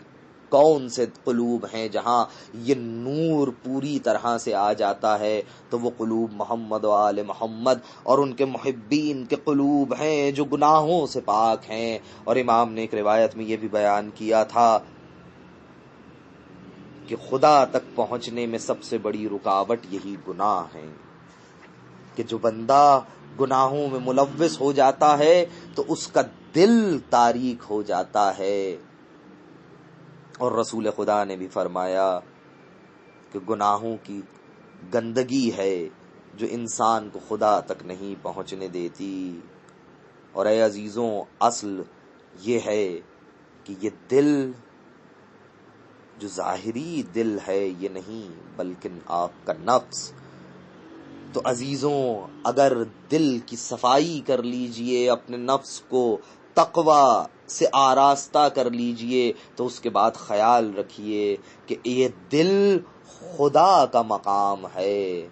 A: کون سے قلوب ہیں جہاں یہ نور پوری طرح سے آ جاتا ہے، تو وہ قلوب محمد و آل محمد اور ان کے محبین کے قلوب ہیں جو گناہوں سے پاک ہیں. اور امام نے ایک روایت میں یہ بھی بیان کیا تھا کہ خدا تک پہنچنے میں سب سے بڑی رکاوٹ یہی گناہ ہے، کہ جو بندہ گناہوں میں ملوث ہو جاتا ہے تو اس کا دل تاریک ہو جاتا ہے. اور رسول خدا نے بھی فرمایا کہ گناہوں کی گندگی ہے جو انسان کو خدا تک نہیں پہنچنے دیتی. اور اے عزیزوں، اصل یہ ہے کہ یہ دل جو ظاہری دل ہے یہ نہیں بلکہ آپ کا نفس. تو عزیزوں اگر دل کی صفائی کر لیجئے، اپنے نفس کو تقوی سے آراستہ کر لیجئے، تو اس کے بعد خیال رکھیے کہ یہ دل خدا کا مقام ہے.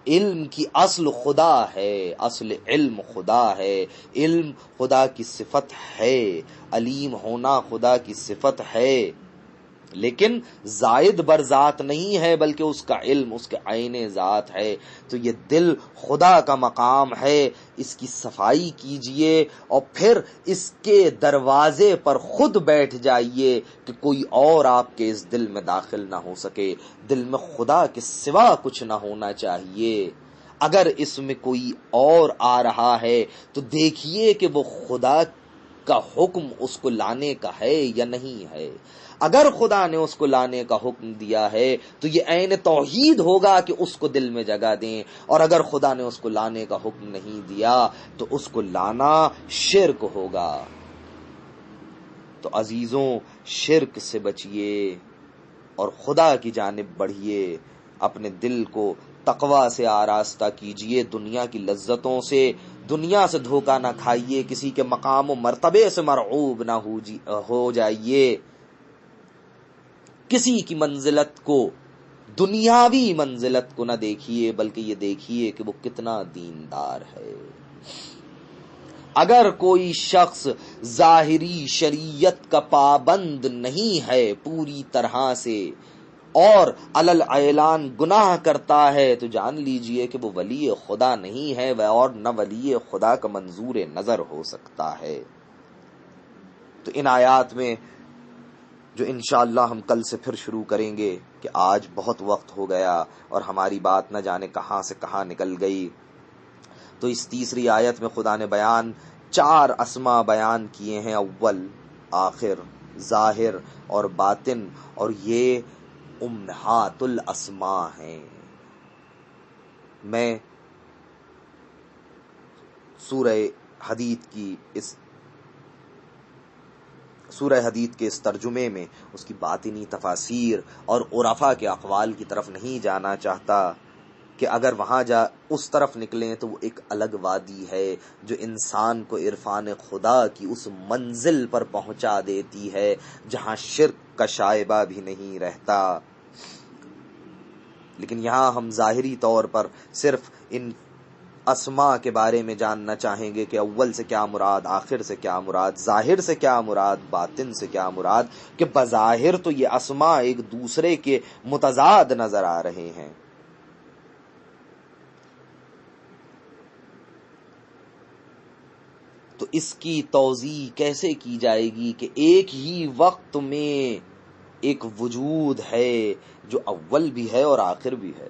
A: علم کی اصل خدا ہے، اصل علم خدا ہے، علم خدا کی صفت ہے، علیم ہونا خدا کی صفت ہے، لیکن زائد بر ذات نہیں ہے بلکہ اس کا علم اس کے عین ذات ہے. تو یہ دل خدا کا مقام ہے، اس کی صفائی کیجئے اور پھر اس کے دروازے پر خود بیٹھ جائیے کہ کوئی اور آپ کے اس دل میں داخل نہ ہو سکے. دل میں خدا کے سوا کچھ نہ ہونا چاہیے. اگر اس میں کوئی اور آ رہا ہے تو دیکھیے کہ وہ خدا کا حکم اس کو لانے کا ہے یا نہیں ہے. اگر خدا نے اس کو لانے کا حکم دیا ہے تو یہ عین توحید ہوگا کہ اس کو دل میں جگہ دیں، اور اگر خدا نے اس کو لانے کا حکم نہیں دیا تو اس کو لانا شرک ہوگا. تو عزیزوں شرک سے بچیے اور خدا کی جانب بڑھیے، اپنے دل کو تقوی سے آراستہ کیجئے، دنیا کی لذتوں سے، دنیا سے دھوکہ نہ کھائیے، کسی کے مقام و مرتبے سے مرعوب نہ ہو جائیے، کسی کی منزلت کو، دنیاوی منزلت کو نہ دیکھیے بلکہ یہ دیکھیے کہ وہ کتنا دیندار ہے. اگر کوئی شخص ظاہری شریعت کا پابند نہیں ہے پوری طرح سے اور علل اعلان گناہ کرتا ہے تو جان لیجئے کہ وہ ولی خدا نہیں ہے اور نہ ولی خدا کا منظور نظر ہو سکتا ہے. تو ان آیات میں جو انشاءاللہ ہم کل سے پھر شروع کریں گے کہ آج بہت وقت ہو گیا اور ہماری بات نہ جانے کہاں سے کہاں نکل گئی. تو اس تیسری آیت میں خدا نے 4 اسما بیان کیے ہیں، اول، آخر، ظاہر اور باطن، اور یہ امہات الاسماء ہیں. میں سورہ حدید کے اس ترجمے میں اس کی باطنی تفاسیر اور عرفا کے اقوال کی طرف نہیں جانا چاہتا کہ اگر وہاں اس طرف نکلیں تو وہ ایک الگ وادی ہے جو انسان کو عرفان خدا کی اس منزل پر پہنچا دیتی ہے جہاں شرک کا شائبہ بھی نہیں رہتا. لیکن یہاں ہم ظاہری طور پر صرف ان اسماء کے بارے میں جاننا چاہیں گے کہ اول سے کیا مراد، آخر سے کیا مراد، ظاہر سے کیا مراد، باطن سے کیا مراد، کہ بظاہر تو یہ اسماء ایک دوسرے کے متضاد نظر آ رہے ہیں، تو اس کی توضیح کیسے کی جائے گی کہ ایک ہی وقت میں ایک وجود ہے جو اول بھی ہے اور آخر بھی ہے،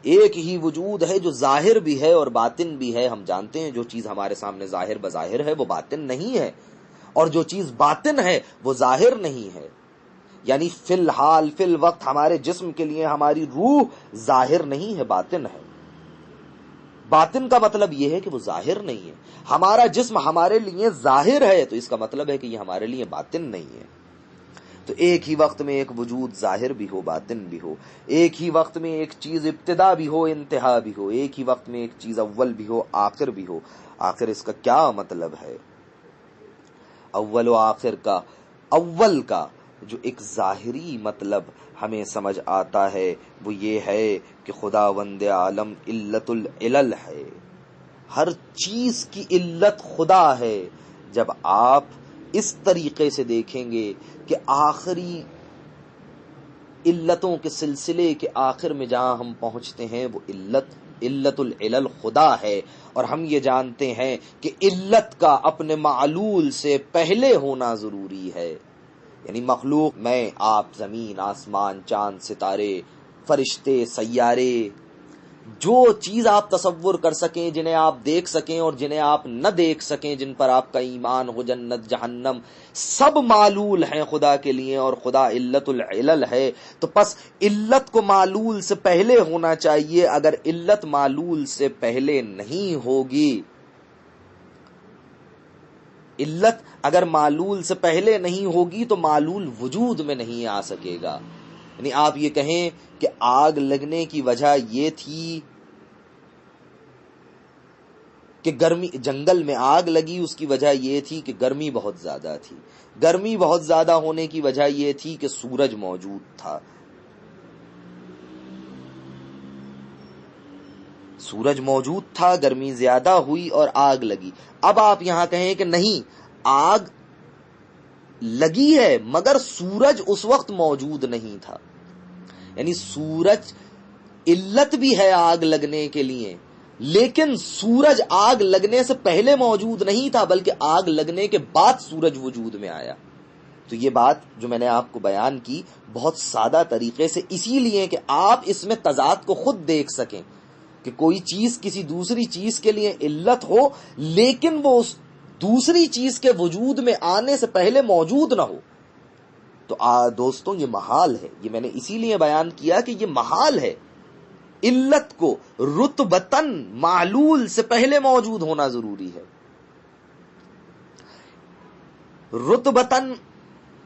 A: ایک ہی وجود ہے جو ظاہر بھی ہے اور باطن بھی ہے۔ ہم جانتے ہیں جو چیز ہمارے سامنے ظاہر بظاہر ہے وہ باطن نہیں ہے، اور جو چیز باطن ہے وہ ظاہر نہیں ہے، یعنی فی الحال فی الوقت ہمارے جسم کے لیے ہماری روح ظاہر نہیں ہے، باطن ہے۔ باطن کا مطلب یہ ہے کہ وہ ظاہر نہیں ہے، ہمارا جسم ہمارے لیے ظاہر ہے تو اس کا مطلب ہے کہ یہ ہمارے لیے باطن نہیں ہے۔ تو ایک ہی وقت میں ایک وجود ظاہر بھی ہو باطن بھی ہو، ایک ہی وقت میں ایک چیز ابتدا بھی ہو انتہا بھی ہو، ایک ہی وقت میں ایک چیز اول بھی ہو آخر بھی ہو۔ آخر اس کا کیا مطلب ہے؟ اول و آخر کا، اول کا جو ایک ظاہری مطلب ہمیں سمجھ آتا ہے وہ یہ ہے کہ خداوند عالم علت العلل ہے، ہر چیز کی علت خدا ہے۔ جب آپ اس طریقے سے دیکھیں گے کہ آخری علتوں کے سلسلے کے آخر میں جہاں ہم پہنچتے ہیں وہ علت العلل خدا ہے، اور ہم یہ جانتے ہیں کہ علت کا اپنے معلول سے پہلے ہونا ضروری ہے، یعنی مخلوق میں آپ، زمین، آسمان، چاند، ستارے، فرشتے، سیارے، جو چیز آپ تصور کر سکیں، جنہیں آپ دیکھ سکیں اور جنہیں آپ نہ دیکھ سکیں، جن پر آپ کا ایمان ہو، جنت جہنم، سب معلول ہیں خدا کے لیے، اور خدا علت العلل ہے۔ تو پس علت کو معلول سے پہلے ہونا چاہیے، اگر علت معلول سے پہلے نہیں ہوگی، علت اگر معلول سے پہلے نہیں ہوگی تو معلول وجود میں نہیں آ سکے گا۔ یعنی آپ یہ کہیں کہ آگ لگنے کی وجہ یہ تھی کہ گرمی، جنگل میں آگ لگی اس کی وجہ یہ تھی کہ گرمی بہت زیادہ تھی، گرمی بہت زیادہ ہونے کی وجہ یہ تھی کہ سورج موجود تھا، سورج موجود تھا، گرمی زیادہ ہوئی اور آگ لگی۔ اب آپ یہاں کہیں کہ نہیں، آگ لگی ہے مگر سورج اس وقت موجود نہیں تھا، یعنی سورج علت بھی ہے آگ لگنے کے لیے، لیکن سورج آگ لگنے سے پہلے موجود نہیں تھا بلکہ آگ لگنے کے بعد سورج وجود میں آیا۔ تو یہ بات جو میں نے آپ کو بیان کی بہت سادہ طریقے سے اسی لیے کہ آپ اس میں تضاد کو خود دیکھ سکیں کہ کوئی چیز کسی دوسری چیز کے لیے علت ہو لیکن وہ اس دوسری چیز کے وجود میں آنے سے پہلے موجود نہ ہو، تو دوستوں یہ محال ہے۔ یہ میں نے اسی لیے بیان کیا کہ یہ محال ہے، علت کو رتبتاً معلول سے پہلے موجود ہونا ضروری ہے، رتبتاً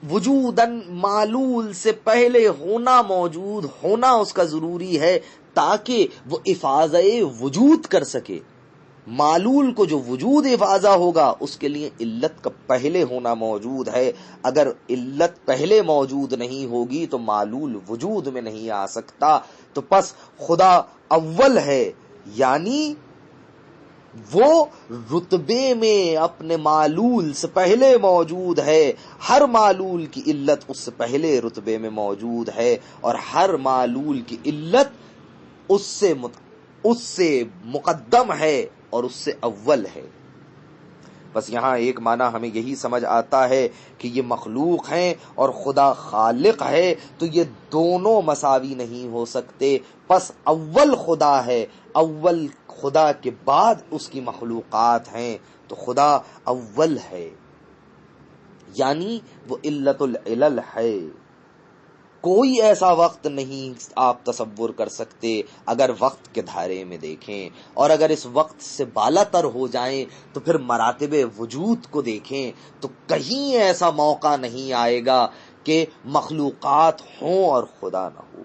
A: وجوداً معلول سے پہلے ہونا، موجود ہونا اس کا ضروری ہے تاکہ وہ افاضہ وجود کر سکے۔ معلول کو جو وجود افاضہ ہوگا اس کے لیے علت کا پہلے ہونا موجود ہے، اگر علت پہلے موجود نہیں ہوگی تو معلول وجود میں نہیں آ سکتا۔ تو پس خدا اول ہے، یعنی وہ رتبے میں اپنے معلول سے پہلے موجود ہے، ہر معلول کی علت اس سے پہلے رتبے میں موجود ہے، اور ہر معلول کی علت اس سے مقدم ہے اور اس سے اول ہے۔ بس یہاں ایک معنی ہمیں یہی سمجھ آتا ہے کہ یہ مخلوق ہیں اور خدا خالق ہے، تو یہ دونوں مساوی نہیں ہو سکتے۔ پس اول خدا ہے، اول خدا کے بعد اس کی مخلوقات ہیں، تو خدا اول ہے، یعنی وہ علت العلل ہے۔ کوئی ایسا وقت نہیں آپ تصور کر سکتے اگر وقت کے دھارے میں دیکھیں، اور اگر اس وقت سے بالا تر ہو جائیں تو پھر مراتب وجود کو دیکھیں تو کہیں ایسا موقع نہیں آئے گا کہ مخلوقات ہوں اور خدا نہ ہو۔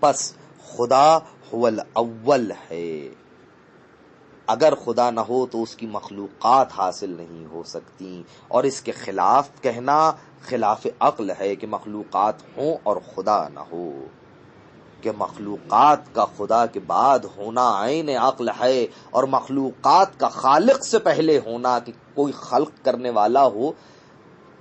A: پس خدا هو الاول ہے، اگر خدا نہ ہو تو اس کی مخلوقات حاصل نہیں ہو سکتی، اور اس کے خلاف کہنا خلاف عقل ہے کہ مخلوقات ہوں اور خدا نہ ہو۔ کہ مخلوقات کا خدا کے بعد ہونا عین عقل ہے، اور مخلوقات کا خالق سے پہلے ہونا کہ کوئی خلق کرنے والا ہو،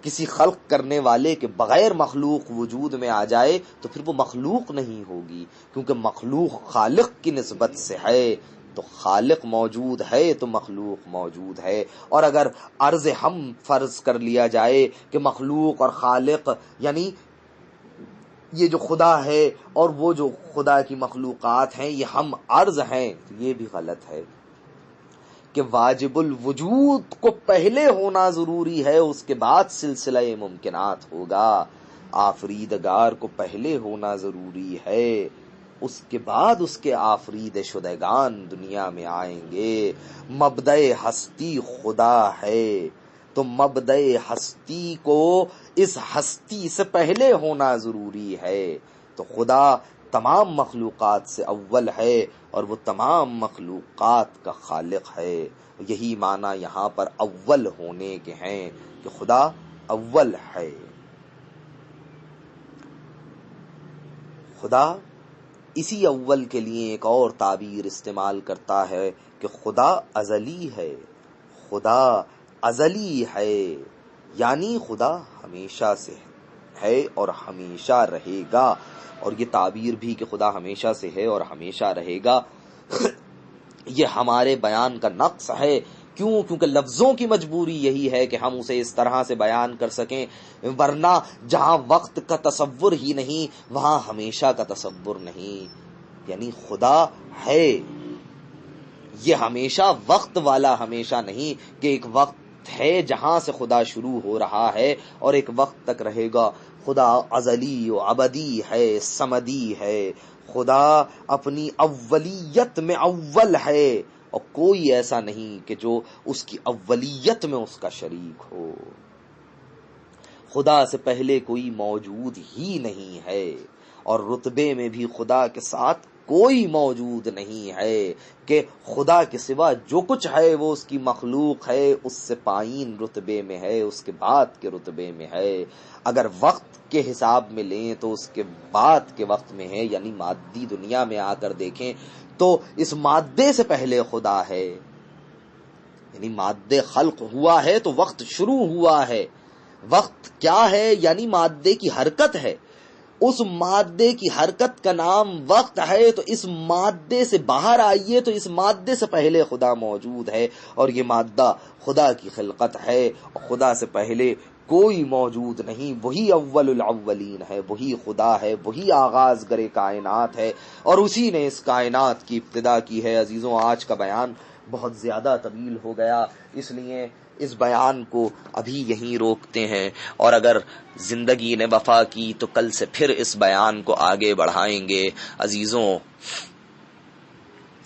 A: کسی خلق کرنے والے کے بغیر مخلوق وجود میں آ جائے تو پھر وہ مخلوق نہیں ہوگی، کیونکہ مخلوق خالق کی نسبت سے ہے، تو خالق موجود ہے تو مخلوق موجود ہے۔ اور اگر عرض ہم فرض کر لیا جائے کہ مخلوق اور خالق یعنی یہ جو خدا ہے اور وہ جو خدا کی مخلوقات ہیں یہ ہم عرض ہیں، تو یہ بھی غلط ہے کہ واجب الوجود کو پہلے ہونا ضروری ہے، اس کے بعد سلسلہ ممکنات ہوگا۔ آفریدگار کو پہلے ہونا ضروری ہے، اس کے بعد اس کے آفرید شدگان دنیا میں آئیں گے۔ مبدأ ہستی خدا ہے، تو مبدأ ہستی کو اس ہستی سے پہلے ہونا ضروری ہے، تو خدا تمام مخلوقات سے اول ہے اور وہ تمام مخلوقات کا خالق ہے۔ یہی معنی یہاں پر اول ہونے کے ہیں کہ خدا اول ہے۔ خدا اسی اول کے لیے ایک اور تعبیر استعمال کرتا ہے کہ خدا ازلی ہے، خدا ازلی ہے، یعنی خدا ہمیشہ سے ہے اور ہمیشہ رہے گا۔ اور یہ تعبیر بھی کہ خدا ہمیشہ سے ہے اور ہمیشہ رہے گا یہ ہمارے بیان کا نقص ہے۔ کیونکہ لفظوں کی مجبوری یہی ہے کہ ہم اسے اس طرح سے بیان کر سکیں، ورنہ جہاں وقت کا تصور ہی نہیں وہاں ہمیشہ کا تصور نہیں۔ یعنی خدا ہے، یہ ہمیشہ وقت والا ہمیشہ نہیں کہ ایک وقت ہے جہاں سے خدا شروع ہو رہا ہے اور ایک وقت تک رہے گا۔ خدا ازلی و ابدی ہے، سمدی ہے، خدا اپنی اولیت میں اول ہے اور کوئی ایسا نہیں کہ جو اس کی اولیت میں اس کا شریک ہو۔ خدا سے پہلے کوئی موجود ہی نہیں ہے اور رتبے میں بھی خدا کے ساتھ کوئی موجود نہیں ہے کہ خدا کے سوا جو کچھ ہے وہ اس کی مخلوق ہے، اس سے پائین رتبے میں ہے، اس کے بعد کے رتبے میں ہے۔ اگر وقت کے حساب میں لیں تو اس کے بعد کے وقت میں ہے، یعنی مادی دنیا میں آ کر دیکھیں تو اس مادے سے پہلے خدا ہے، یعنی مادے خلق ہوا ہے تو وقت شروع ہوا ہے۔ وقت کیا ہے؟ یعنی مادے کی حرکت ہے، اس مادے کی حرکت کا نام وقت ہے، تو اس مادے سے باہر آئیے تو اس مادے سے پہلے خدا موجود ہے اور یہ مادہ خدا کی خلقت ہے، خدا سے پہلے کوئی موجود نہیں، وہی اول الاولین ہے، وہی خدا ہے، وہی آغاز گر کائنات ہے اور اسی نے اس کائنات کی ابتدا کی ہے۔ عزیزوں، آج کا بیان بہت زیادہ طویل ہو گیا، اس لیے اس بیان کو ابھی یہیں روکتے ہیں، اور اگر زندگی نے وفا کی تو کل سے پھر اس بیان کو آگے بڑھائیں گے۔ عزیزوں،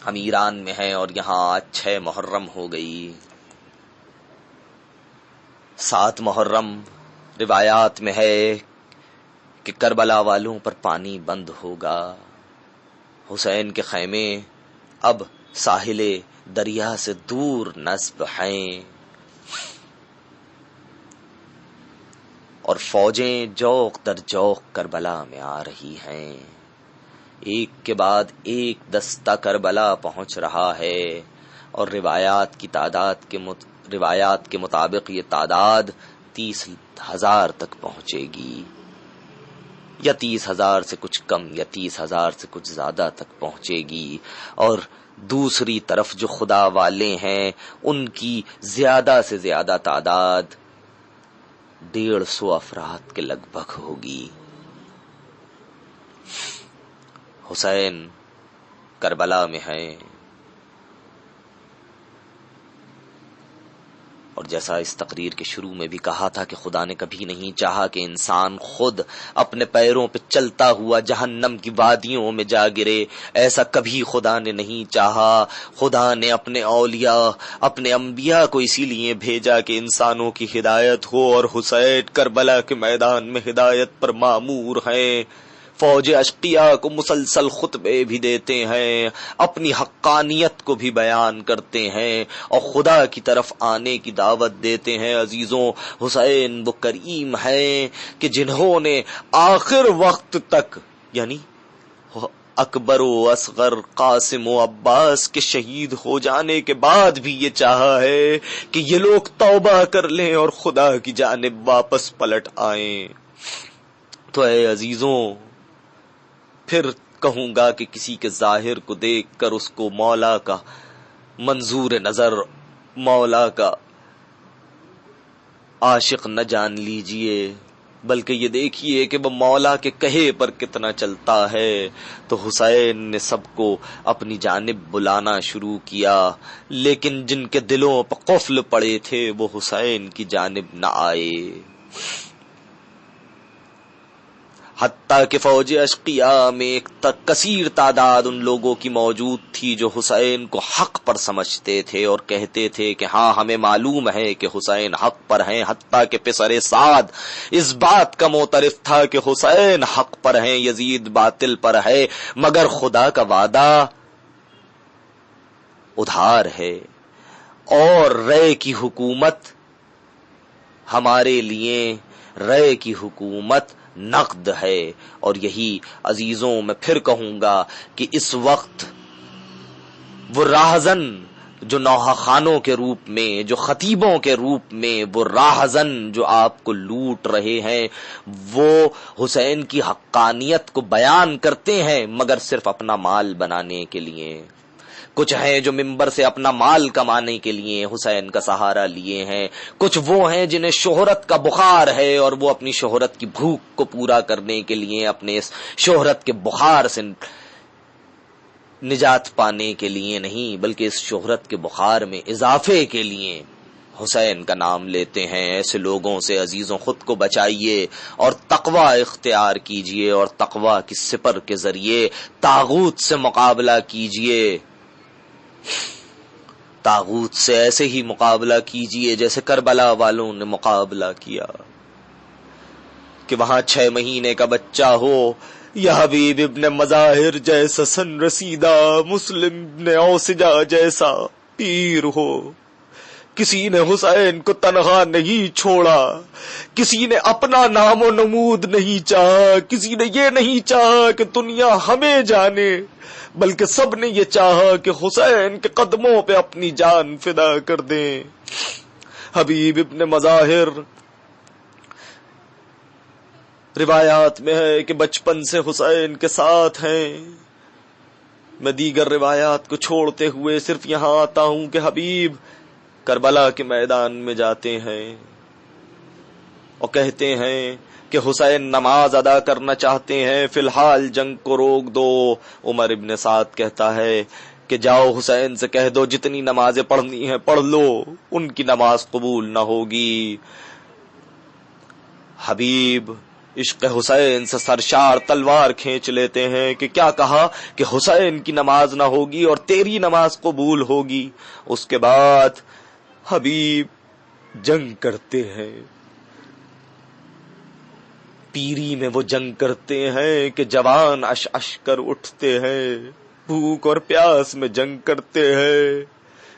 A: ہم ایران میں ہیں اور یہاں آج 6 محرم ہو گئی۔ 7 محرم روایات میں ہے کہ کربلا والوں پر پانی بند ہوگا، حسین کے خیمے اب ساحل دریا سے دور نصب ہیں اور فوجیں جوق در جوق کربلا میں آ رہی ہیں، ایک کے بعد ایک دستہ کربلا پہنچ رہا ہے اور روایات کے مطابق یہ تعداد 30,000 تک پہنچے گی، یا 30,000 سے کچھ کم یا 30,000 سے کچھ زیادہ تک پہنچے گی۔ اور دوسری طرف جو خدا والے ہیں ان کی زیادہ سے زیادہ تعداد 150 افراد کے لگ بھگ ہوگی۔ حسین کربلا میں ہیں اور جیسا اس تقریر کے شروع میں بھی کہا تھا کہ خدا نے کبھی نہیں چاہا کہ انسان خود اپنے پیروں پہ چلتا ہوا جہنم کی وادیوں میں جا گرے، ایسا کبھی خدا نے نہیں چاہا۔ خدا نے اپنے اولیاء، اپنے انبیاء کو اسی لیے بھیجا کہ انسانوں کی ہدایت ہو، اور حسین کربلا کے میدان میں ہدایت پر مامور ہیں۔ فوج اشقیاء کو مسلسل خطبے بھی دیتے ہیں، اپنی حقانیت کو بھی بیان کرتے ہیں اور خدا کی طرف آنے کی دعوت دیتے ہیں۔ عزیزوں، حسین وہ کریم ہیں کہ جنہوں نے آخر وقت تک، یعنی
B: اکبر و اصغر، قاسم و عباس کے شہید ہو جانے کے بعد بھی یہ چاہا ہے کہ یہ لوگ توبہ کر لیں اور خدا کی جانب واپس پلٹ آئیں. تو اے عزیزوں، پھر کہوں گا کہ کسی کے ظاہر کو دیکھ کر اس کو مولا کا منظور نظر، مولا کا عاشق نہ جان لیجئے، بلکہ یہ دیکھیے کہ وہ مولا کے کہے پر کتنا چلتا ہے. تو حسین نے سب کو اپنی جانب بلانا شروع کیا، لیکن جن کے دلوں پر قفل پڑے تھے وہ حسین کی جانب نہ آئے. حتیٰ کہ فوج اشقیاء میں ایک کثیر تعداد ان لوگوں کی موجود تھی جو حسین کو حق پر سمجھتے تھے اور کہتے تھے کہ ہاں ہمیں معلوم ہے کہ حسین حق پر ہیں. حتیٰ کہ پسر سعد اس بات کا معترف تھا کہ حسین حق پر ہیں، یزید باطل پر ہے، مگر خدا کا وعدہ ادھار ہے اور رے کی حکومت ہمارے لیے، رے کی حکومت نقد ہے. اور یہی عزیزوں میں پھر کہوں گا کہ اس وقت وہ راہزن جو نوحہ خانوں کے روپ میں، جو خطیبوں کے روپ میں، وہ راہزن جو آپ کو لوٹ رہے ہیں، وہ حسین کی حقانیت کو بیان کرتے ہیں مگر صرف اپنا مال بنانے کے لیے. کچھ ہیں جو ممبر سے اپنا مال کمانے کے لیے حسین کا سہارا لیے ہیں، کچھ وہ ہیں جنہیں شہرت کا بخار ہے اور وہ اپنی شہرت کی بھوک کو پورا کرنے کے لیے، اپنے اس شہرت کے بخار سے نجات پانے کے لیے نہیں بلکہ اس شہرت کے بخار میں اضافے کے لیے حسین کا نام لیتے ہیں. ایسے لوگوں سے عزیزوں خود کو بچائیے اور تقوی اختیار کیجئے اور تقوی کی سپر کے ذریعے طاغوت سے مقابلہ کیجئے. طاغوت سے ایسے ہی مقابلہ کیجئے جیسے کربلا والوں نے مقابلہ کیا کہ وہاں 6 مہینے کا بچہ ہو یا حبیب ابن مظاہر جیسا سن رسیدہ، مسلم ابن اوسجا جیسا پیر ہو. کسی نے حسین کو تنہا نہیں چھوڑا، کسی نے اپنا نام و نمود نہیں چاہا، کسی نے یہ نہیں چاہا کہ دنیا ہمیں جانے، بلکہ سب نے یہ چاہا کہ حسین کے قدموں پہ اپنی جان فدا کر دیں. حبیب ابن مظاہر روایات میں ہے کہ بچپن سے حسین کے ساتھ ہیں. میں دیگر روایات کو چھوڑتے ہوئے صرف یہاں آتا ہوں کہ حبیب کربلا کے میدان میں جاتے ہیں اور کہتے ہیں کہ حسین نماز ادا کرنا چاہتے ہیں، فی الحال جنگ کو روک دو. عمر ابن سعد کہتا ہے کہ جاؤ حسین سے کہہ دو جتنی نمازیں پڑھنی ہیں پڑھ لو، ان کی نماز قبول نہ ہوگی. حبیب عشق حسین سے سرشار تلوار کھینچ لیتے ہیں کہ کیا کہا کہ حسین کی نماز نہ ہوگی اور تیری نماز قبول ہوگی. اس کے بعد حبیب جنگ کرتے ہیں، پیری میں وہ جنگ کرتے ہیں کہ جوان اش اش کر اٹھتے ہیں، بھوک اور پیاس میں جنگ کرتے ہیں.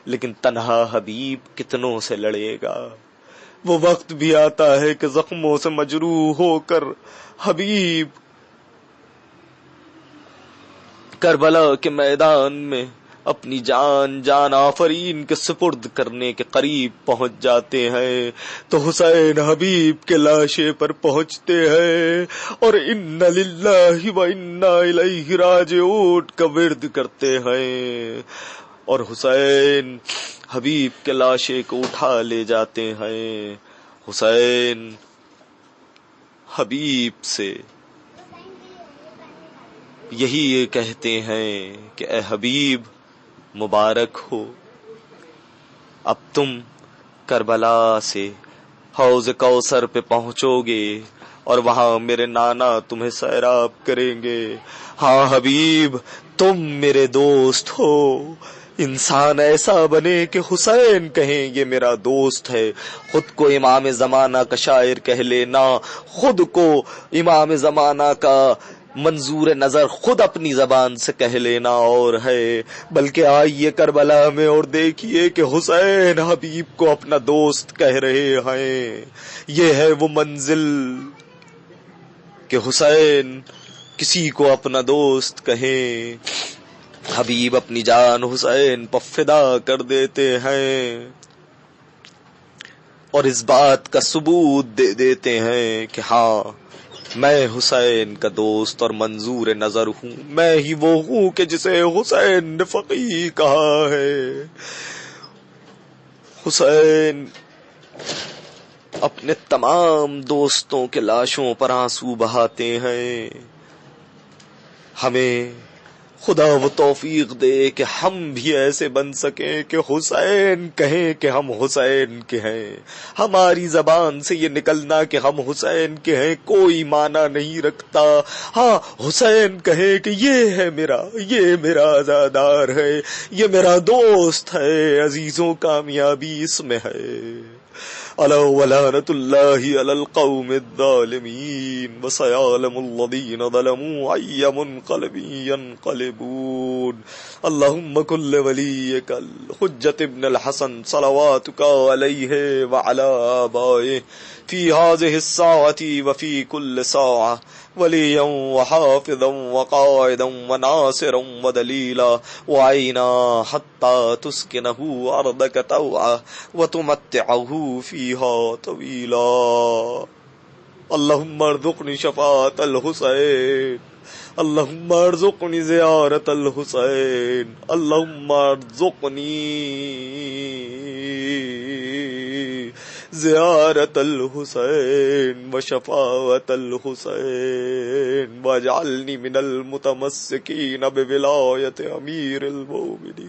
B: لیکن تنہا حبیب کتنوں سے لڑے گا. وہ وقت بھی آتا ہے کہ زخموں سے مجروح ہو کر حبیب کربلا کے میدان میں اپنی جان آفرین کے سپرد کرنے کے قریب پہنچ جاتے ہیں تو حسین حبیب کے لاشے پر پہنچتے ہیں اور ان للہ و انا الیہ راجعون کا ورد کرتے ہیں اور حسین حبیب کے لاشے کو اٹھا لے جاتے ہیں. حسین حبیب سے یہی کہتے ہیں کہ اے حبیب مبارک ہو، اب تم کربلا سے حوض کوثر پہ پہنچو گے اور وہاں میرے نانا تمہیں سیراب کریں گے. ہاں حبیب تم میرے دوست ہو. انسان ایسا بنے کہ حسین کہیں یہ میرا دوست ہے. خود کو امام زمانہ کا شاعر کہہ لینا، خود کو امام زمانہ کا منظور نظر خود اپنی زبان سے کہہ لینا اور ہے، بلکہ آئیے کربلا میں اور دیکھیے کہ حسین حبیب کو اپنا دوست کہہ رہے ہیں. یہ ہے وہ منزل کہ حسین کسی کو اپنا دوست کہیں، حبیب اپنی جان حسین پر فدا کر دیتے ہیں اور اس بات کا ثبوت دے دیتے ہیں کہ ہاں میں حسین کا دوست اور منظور نظر ہوں، میں ہی وہ ہوں کہ جسے حسین نے فقیہ کہا ہے۔ حسین اپنے تمام دوستوں کے لاشوں پر آنسو بہاتے ہیں۔ ہمیں خدا وہ توفیق دے کہ ہم بھی ایسے بن سکیں کہ حسین کہیں کہ ہم حسین کے ہیں۔ ہماری زبان سے یہ نکلنا کہ ہم حسین کے ہیں کوئی معنی نہیں رکھتا، ہاں حسین کہے کہ یہ میرا عزادار ہے، یہ میرا دوست ہے، عزیزوں کامیابی اس میں ہے۔ الا ولعنۃ اللہ علی القوم الظالمین وسيعلم الذین ظلموا ای منقلب ینقلبون۔ اللهم کن لولیک الحجۃ ابن الحسن صلواتک علیہ وعلی آبائہ فی هذه الساعة وفی کل ساعة ولیا وحافظا وقائدا وناصرا ودلیلا وعینا حتی تسکنہ ارضک طوعا وتمتعہ فیہا طویلا۔ اللہم ارزقنی شفاعت الحسین، اللہم ارزقنی زیارت الحسین، اللہم ارزقنی زیارت الحسین وشفاعت الحسین واجعلنی من المتمسکین بولایت امیر المومنین۔